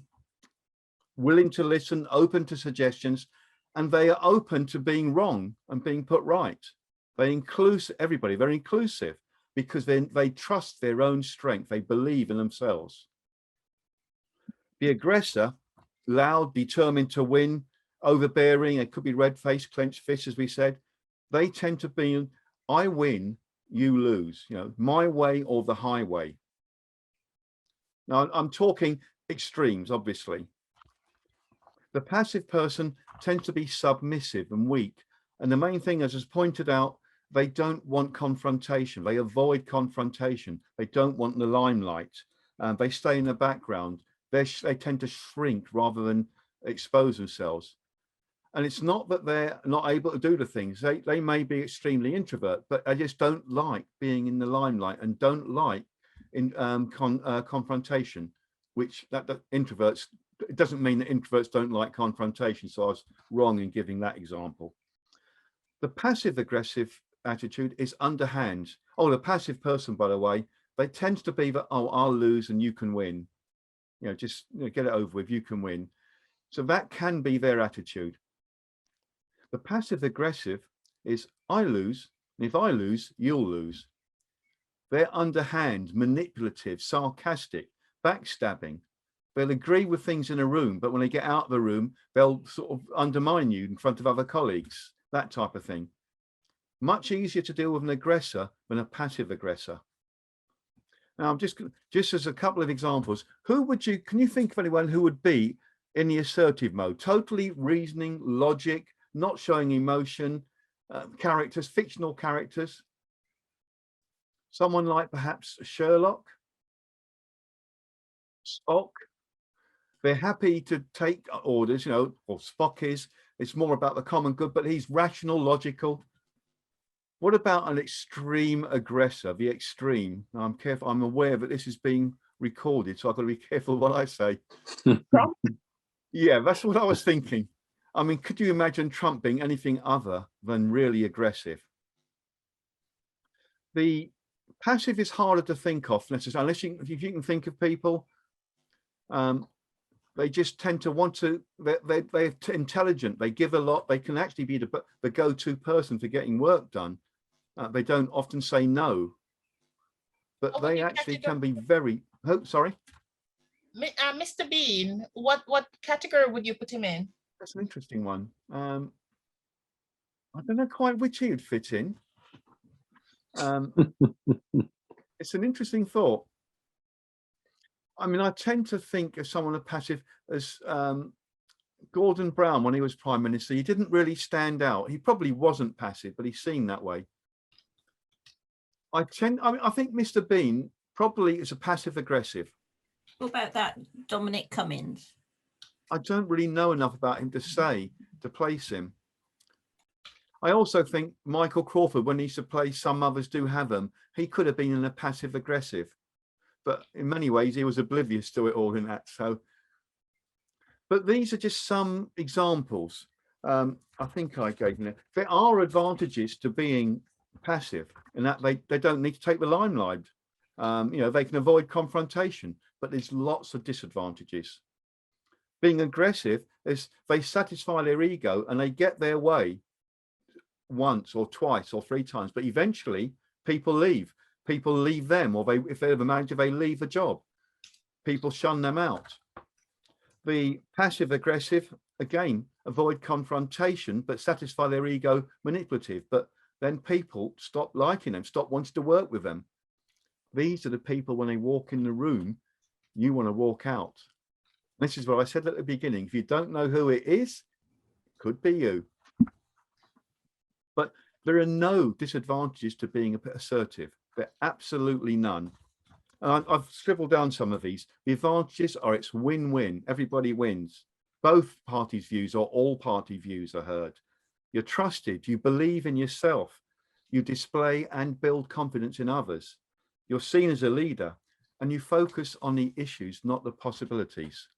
willing to listen, open to suggestions, and they are open to being wrong and being put right. They include everybody, they're inclusive because they trust their own strength. They believe in themselves. The aggressor, loud, determined to win, overbearing, it could be red face, clenched fist, as we said. They tend to be, I win, you lose, you know, my way or the highway. Now, I'm talking extremes, obviously. The passive person tends to be submissive and weak. And the main thing, as is pointed out, they don't want confrontation. They avoid confrontation. They don't want the limelight. They stay in the background. They tend to shrink rather than expose themselves. And it's not that they're not able to do the things. They may be extremely introvert, but they just don't like being in the limelight and don't like in confrontation, which that introverts, it doesn't mean that introverts don't like confrontation. So I was wrong in giving that example. The passive aggressive attitude is underhand. Oh, the passive person, by the way, they tend to be that, oh, I'll lose and you can win. You know, just get it over with, you can win. So that can be their attitude. The passive aggressive is I lose, and if I lose, you'll lose. They're underhand, manipulative, sarcastic, backstabbing. They'll agree with things in a room, but when they get out of the room, they'll sort of undermine you in front of other colleagues, that type of thing. Much easier to deal with an aggressor than a passive aggressor. Now, I'm just as a couple of examples, can you think of anyone who would be in the assertive mode, totally reasoning, logic, not showing emotion, characters, fictional characters? Someone like perhaps Sherlock, Spock. They're happy to take orders, you know, or Spock is. It's more about the common good, but he's rational, logical. What about an extreme aggressor, the extreme? Now, I'm careful, I'm aware that this is being recorded, so I've got to be careful what I say. Yeah, that's what I was thinking. I mean, could you imagine Trump being anything other than really aggressive? The passive is harder to think of necessarily, unless if you can think of people. They just tend to want to, they're intelligent, they give a lot, they can actually be the go-to person for getting work done. They don't often say no, but they actually can be very, sorry? Mr. Bean, what category would you put him in? That's an interesting one. I don't know quite which he would fit in. It's an interesting thought. I mean, I tend to think of someone as passive as Gordon Brown, when he was Prime Minister, he didn't really stand out. He probably wasn't passive, but he's seen that way. I think Mr. Bean probably is a passive aggressive. What about that Dominic Cummings? I don't really know enough about him to place him. I also think Michael Crawford, when he used to play Some Others Do Have Them, he could have been in a passive aggressive, but in many ways he was oblivious to it all in that. So, but these are just some examples. I think I gave them. There are advantages to being passive in that they don't need to take the limelight. They can avoid confrontation, but there's lots of disadvantages. Being aggressive is they satisfy their ego and they get their way once or twice or three times, but eventually people leave them, or if they're the manager, they leave the job. People shun them out. The passive aggressive, again, avoid confrontation but satisfy their ego, manipulative, but then people stop liking them, stop wanting to work with them. These are the people, when they walk in the room, you want to walk out. This is what I said at the beginning. If you don't know who it is, it could be you. But there are no disadvantages to being a bit assertive. There are absolutely none. And I've scribbled down some of these. The advantages are it's win-win. Everybody wins. Both parties' views or all party views are heard. You're trusted. You believe in yourself. You display and build confidence in others. You're seen as a leader, and you focus on the issues, not the possibilities.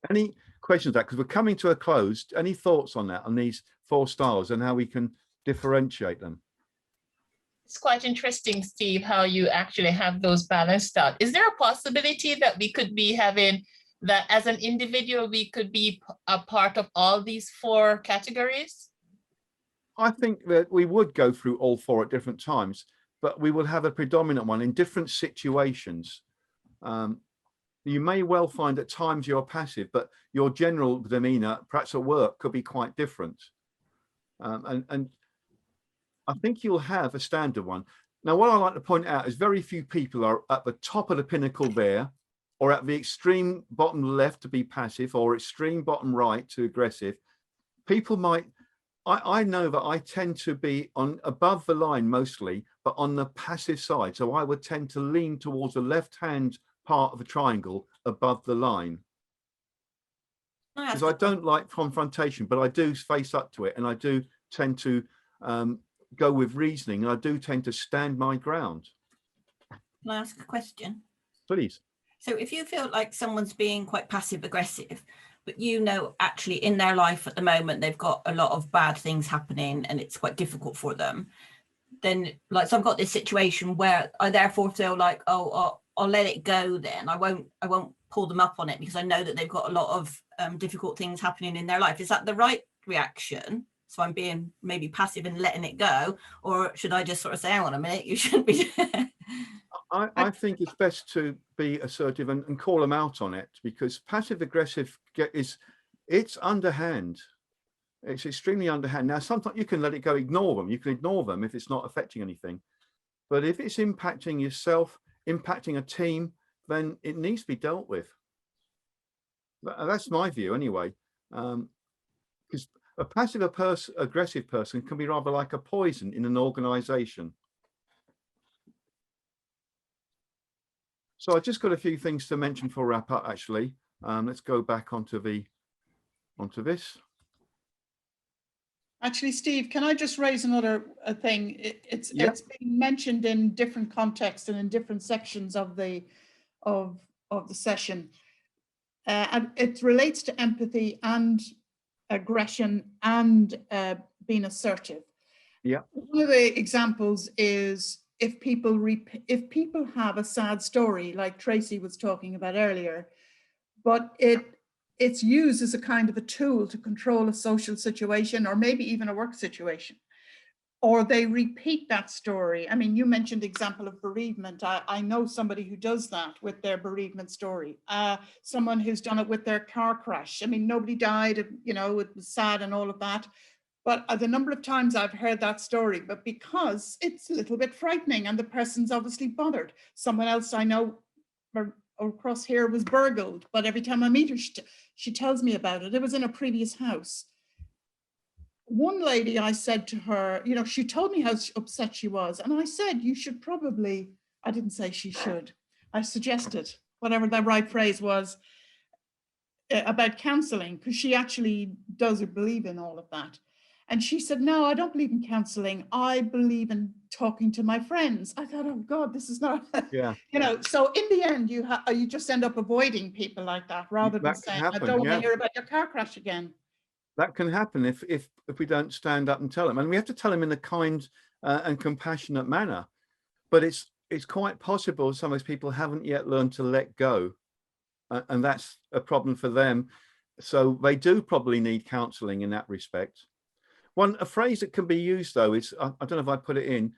Any questions on that? Because we're coming to a close. Any thoughts on that, on these 4 styles and how we can differentiate them? It's quite interesting, Steve, how you actually have those balanced out. Is there a possibility that we could be having that as an individual, we could be a part of all these 4 categories? I think that we would go through all 4 at different times, but we will have a predominant one in different situations. You may well find at times you're passive, but your general demeanor, perhaps at work, could be quite different. And I think you'll have a standard one. Now, what I like to point out is very few people are at the top of the pinnacle there, or at the extreme bottom left to be passive, or extreme bottom right to aggressive. People might, I know that I tend to be on above the line mostly, but on the passive side. So I would tend to lean towards the left-hand part of the triangle above the line. Because I don't like confrontation, but I do face up to it, and I do tend to go with reasoning, and I do tend to stand my ground. Can I ask a question? Please. So if you feel like someone's being quite passive aggressive, but actually in their life at the moment, they've got a lot of bad things happening and it's quite difficult for them, then so I've got this situation where I therefore feel like, oh, I'll let it go then. I won't pull them up on it because I know that they've got a lot of difficult things happening in their life. Is that the right reaction? So I'm being maybe passive and letting it go, or should I just sort of say, hang on a minute, you shouldn't be. I think it's best to be assertive and call them out on it, because passive aggressive it's underhand. It's extremely underhand. Now, sometimes you can let it go, ignore them. You can ignore them if it's not affecting anything. But if it's impacting yourself, impacting a team, then it needs to be dealt with. That's my view anyway. Because a passive aggressive person can be rather like a poison in an organization. So I just got a few things to mention for wrap up, actually. Let's go back onto this. Actually, Steve, can I just raise another thing? It's being mentioned in different contexts and in different sections of the session. And it relates to empathy and aggression and being assertive. Yeah. One of the examples is if people have a sad story, like Tracy was talking about earlier, but it's used as a kind of a tool to control a social situation or maybe even a work situation, or they repeat that story. I mean, you mentioned the example of bereavement. I know somebody who does that with their bereavement story. Someone who's done it with their car crash. I mean, nobody died, it was sad and all of that. But the number of times I've heard that story, but because it's a little bit frightening and the person's obviously bothered. Someone else I know across here was burgled, but every time I meet her, she tells me about it. It was in a previous house. One lady, I said to her, you know, she told me how upset she was. And I said, you should probably, I didn't say she should. I suggested, whatever the right phrase was, about counseling, because she actually does believe in all of that. And she said, no, I don't believe in counseling. I believe in talking to my friends. I thought, oh God, this is not, yeah. You know, so in the end, you just end up avoiding people like that rather than saying, I don't want to hear about your car crash again. That can happen if we don't stand up and tell them, and we have to tell them in a kind and compassionate manner. But it's quite possible some of those people haven't yet learned to let go, and that's a problem for them. So they do probably need counselling in that respect. A phrase that can be used though is, I don't know if I put it in,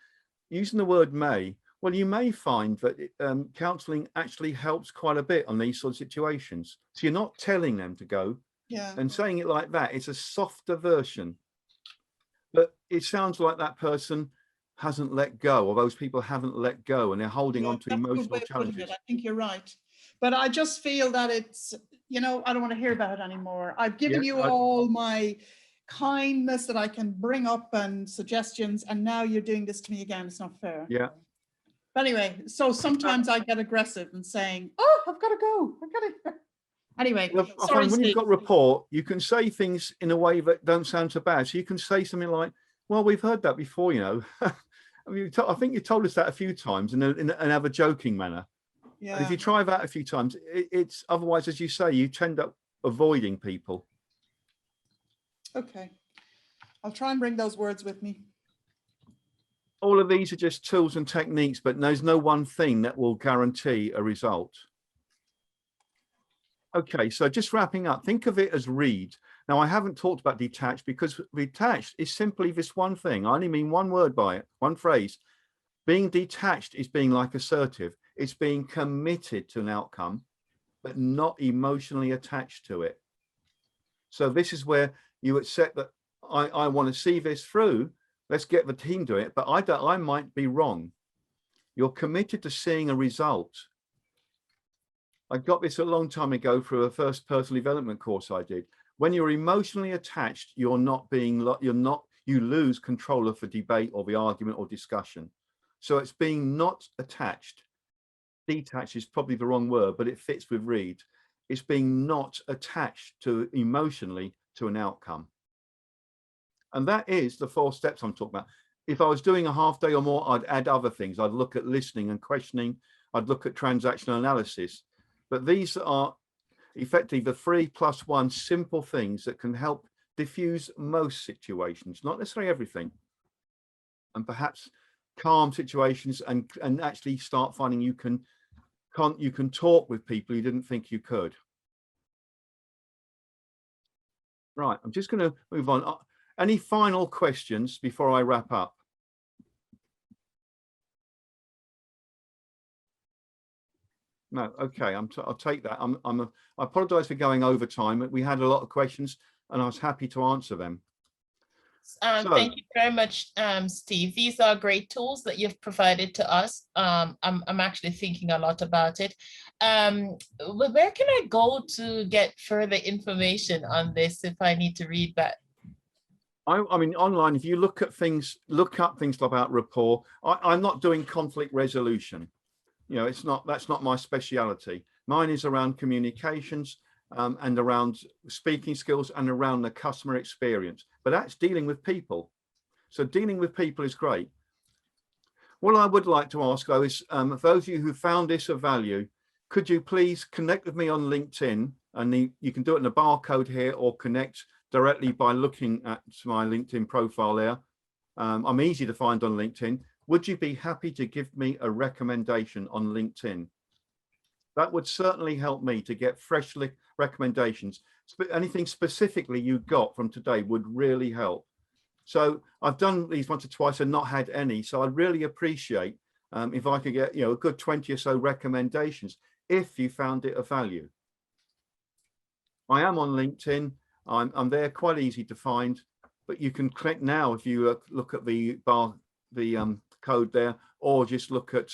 using the word may. Well, you may find that counselling actually helps quite a bit on these sort of situations. So you're not telling them to go. Yeah. And saying it like that, it's a softer version. But it sounds like that person hasn't let go, or those people haven't let go, and they're holding on to emotional challenges. I think you're right. But I just feel that it's, you know, I don't want to hear about it anymore. I've given you all my kindness that I can bring up and suggestions, and now you're doing this to me again. It's not fair. Yeah. But anyway, so sometimes I get aggressive and saying, oh, I've got to go. I've got to. Anyway, well, sorry, when you've got rapport, you can say things in a way that don't sound so bad. So you can say something like, well, we've heard that before, you know. I mean, I think you told us that a few times in another joking manner. Yeah. And if you try that a few times, it's otherwise, as you say, you tend up avoiding people. Okay. I'll try and bring those words with me. All of these are just tools and techniques, but there's no one thing that will guarantee a result. Okay, so just wrapping up, think of it as read. Now, I haven't talked about detached because detached is simply this one thing. I only mean one word by it, one phrase. Being detached is being like assertive. It's being committed to an outcome, but not emotionally attached to it. So this is where you accept that I want to see this through. Let's get the team doing it, but I might be wrong. You're committed to seeing a result. I got this a long time ago through a first personal development course I did. When you're emotionally attached, you lose control of the debate or the argument or discussion. So it's being not attached. Detached is probably the wrong word, but it fits with read. It's being not attached to emotionally to an outcome. And that is the 4 steps I'm talking about. If I was doing a half day or more, I'd add other things. I'd look at listening and questioning. I'd look at transactional analysis. But these are effectively the 3+1 simple things that can help diffuse most situations, not necessarily everything, and perhaps calm situations and actually start finding you can talk with people you didn't think you could. Right, I'm just going to move on. Any final questions before I wrap up? No, okay, I'll take that. I apologize for going over time. We had a lot of questions and I was happy to answer them. Thank you very much, Steve. These are great tools that you've provided to us. I'm actually thinking a lot about it. Where can I go to get further information on this if I need to read that? I mean, online, if you look up things about rapport, I'm not doing conflict resolution. You know, that's not my speciality. Mine is around communications and around speaking skills and around the customer experience, but that's dealing with people. So dealing with people is great. What I would like to ask though is, for those of you who found this of value, could you please connect with me on LinkedIn? And you can do it in the barcode here or connect directly by looking at my LinkedIn profile there. I'm easy to find on LinkedIn. Would you be happy to give me a recommendation on LinkedIn? That would certainly help me to get fresh recommendations. Anything specifically you got from today would really help. So I've done these once or twice and not had any. So I'd really appreciate if I could get, a good 20 or so recommendations if you found it of value. I am on LinkedIn. I'm there, quite easy to find, but you can click now if you look at the code there, or just look at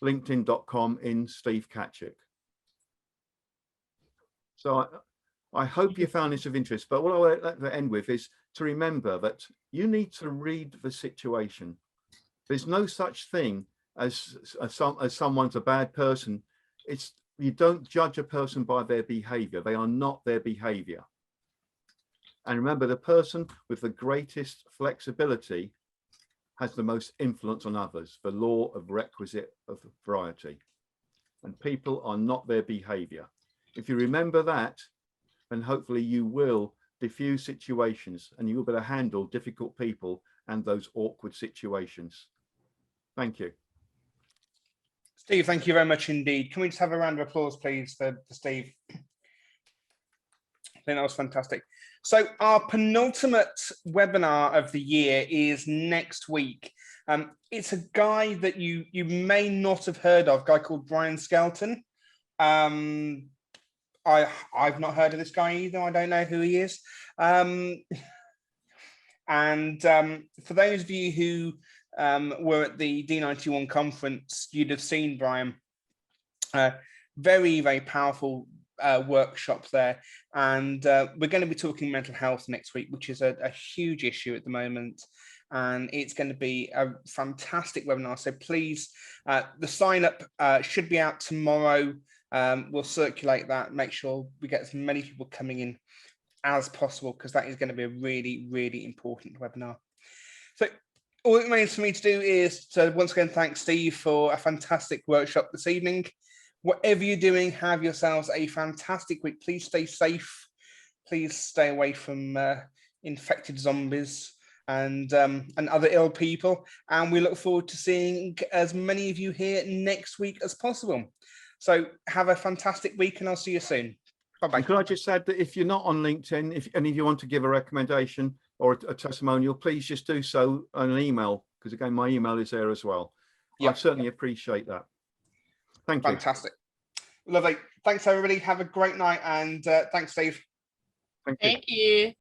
linkedin.com in Steve Catchick. So I hope you found this of interest, but what I would like to end with is to remember that you need to read the situation. There's no such thing as someone's a bad person. You don't judge a person by their behavior. They are not their behavior. And remember, the person with the greatest flexibility has the most influence on others, the law of requisite of variety. And people are not their behavior. If you remember that, then hopefully you will diffuse situations and you will be able to handle difficult people and those awkward situations. Thank you. Steve, thank you very much indeed. Can we just have a round of applause, please, for Steve? I think that was fantastic. So our penultimate webinar of the year is next week. It's a guy that you may not have heard of, a guy called Brian Skelton. I've not heard of this guy either. I don't know who he is. For those of you who were at the D91 conference, you'd have seen Brian. Very, very powerful workshop there. And we're going to be talking mental health next week, which is a huge issue at the moment. And it's going to be a fantastic webinar. So please, the sign up should be out tomorrow. We'll circulate that, make sure we get as many people coming in as possible, because that is going to be a really, really important webinar. So all it remains for me to do is to once again thank Steve for a fantastic workshop this evening. Whatever you're doing, have yourselves a fantastic week. Please stay safe. Please stay away from infected zombies and other ill people. And we look forward to seeing as many of you here next week as possible. So have a fantastic week, and I'll see you soon. Bye-bye. Could I just add that if you're not on LinkedIn, if any of you want to give a recommendation or a testimonial, please just do so on an email, because again, my email is there as well. Yep. I certainly appreciate that. Thank you. Fantastic. Lovely. Thanks, everybody. Have a great night, and thanks, Steve. Thank you. Thank you.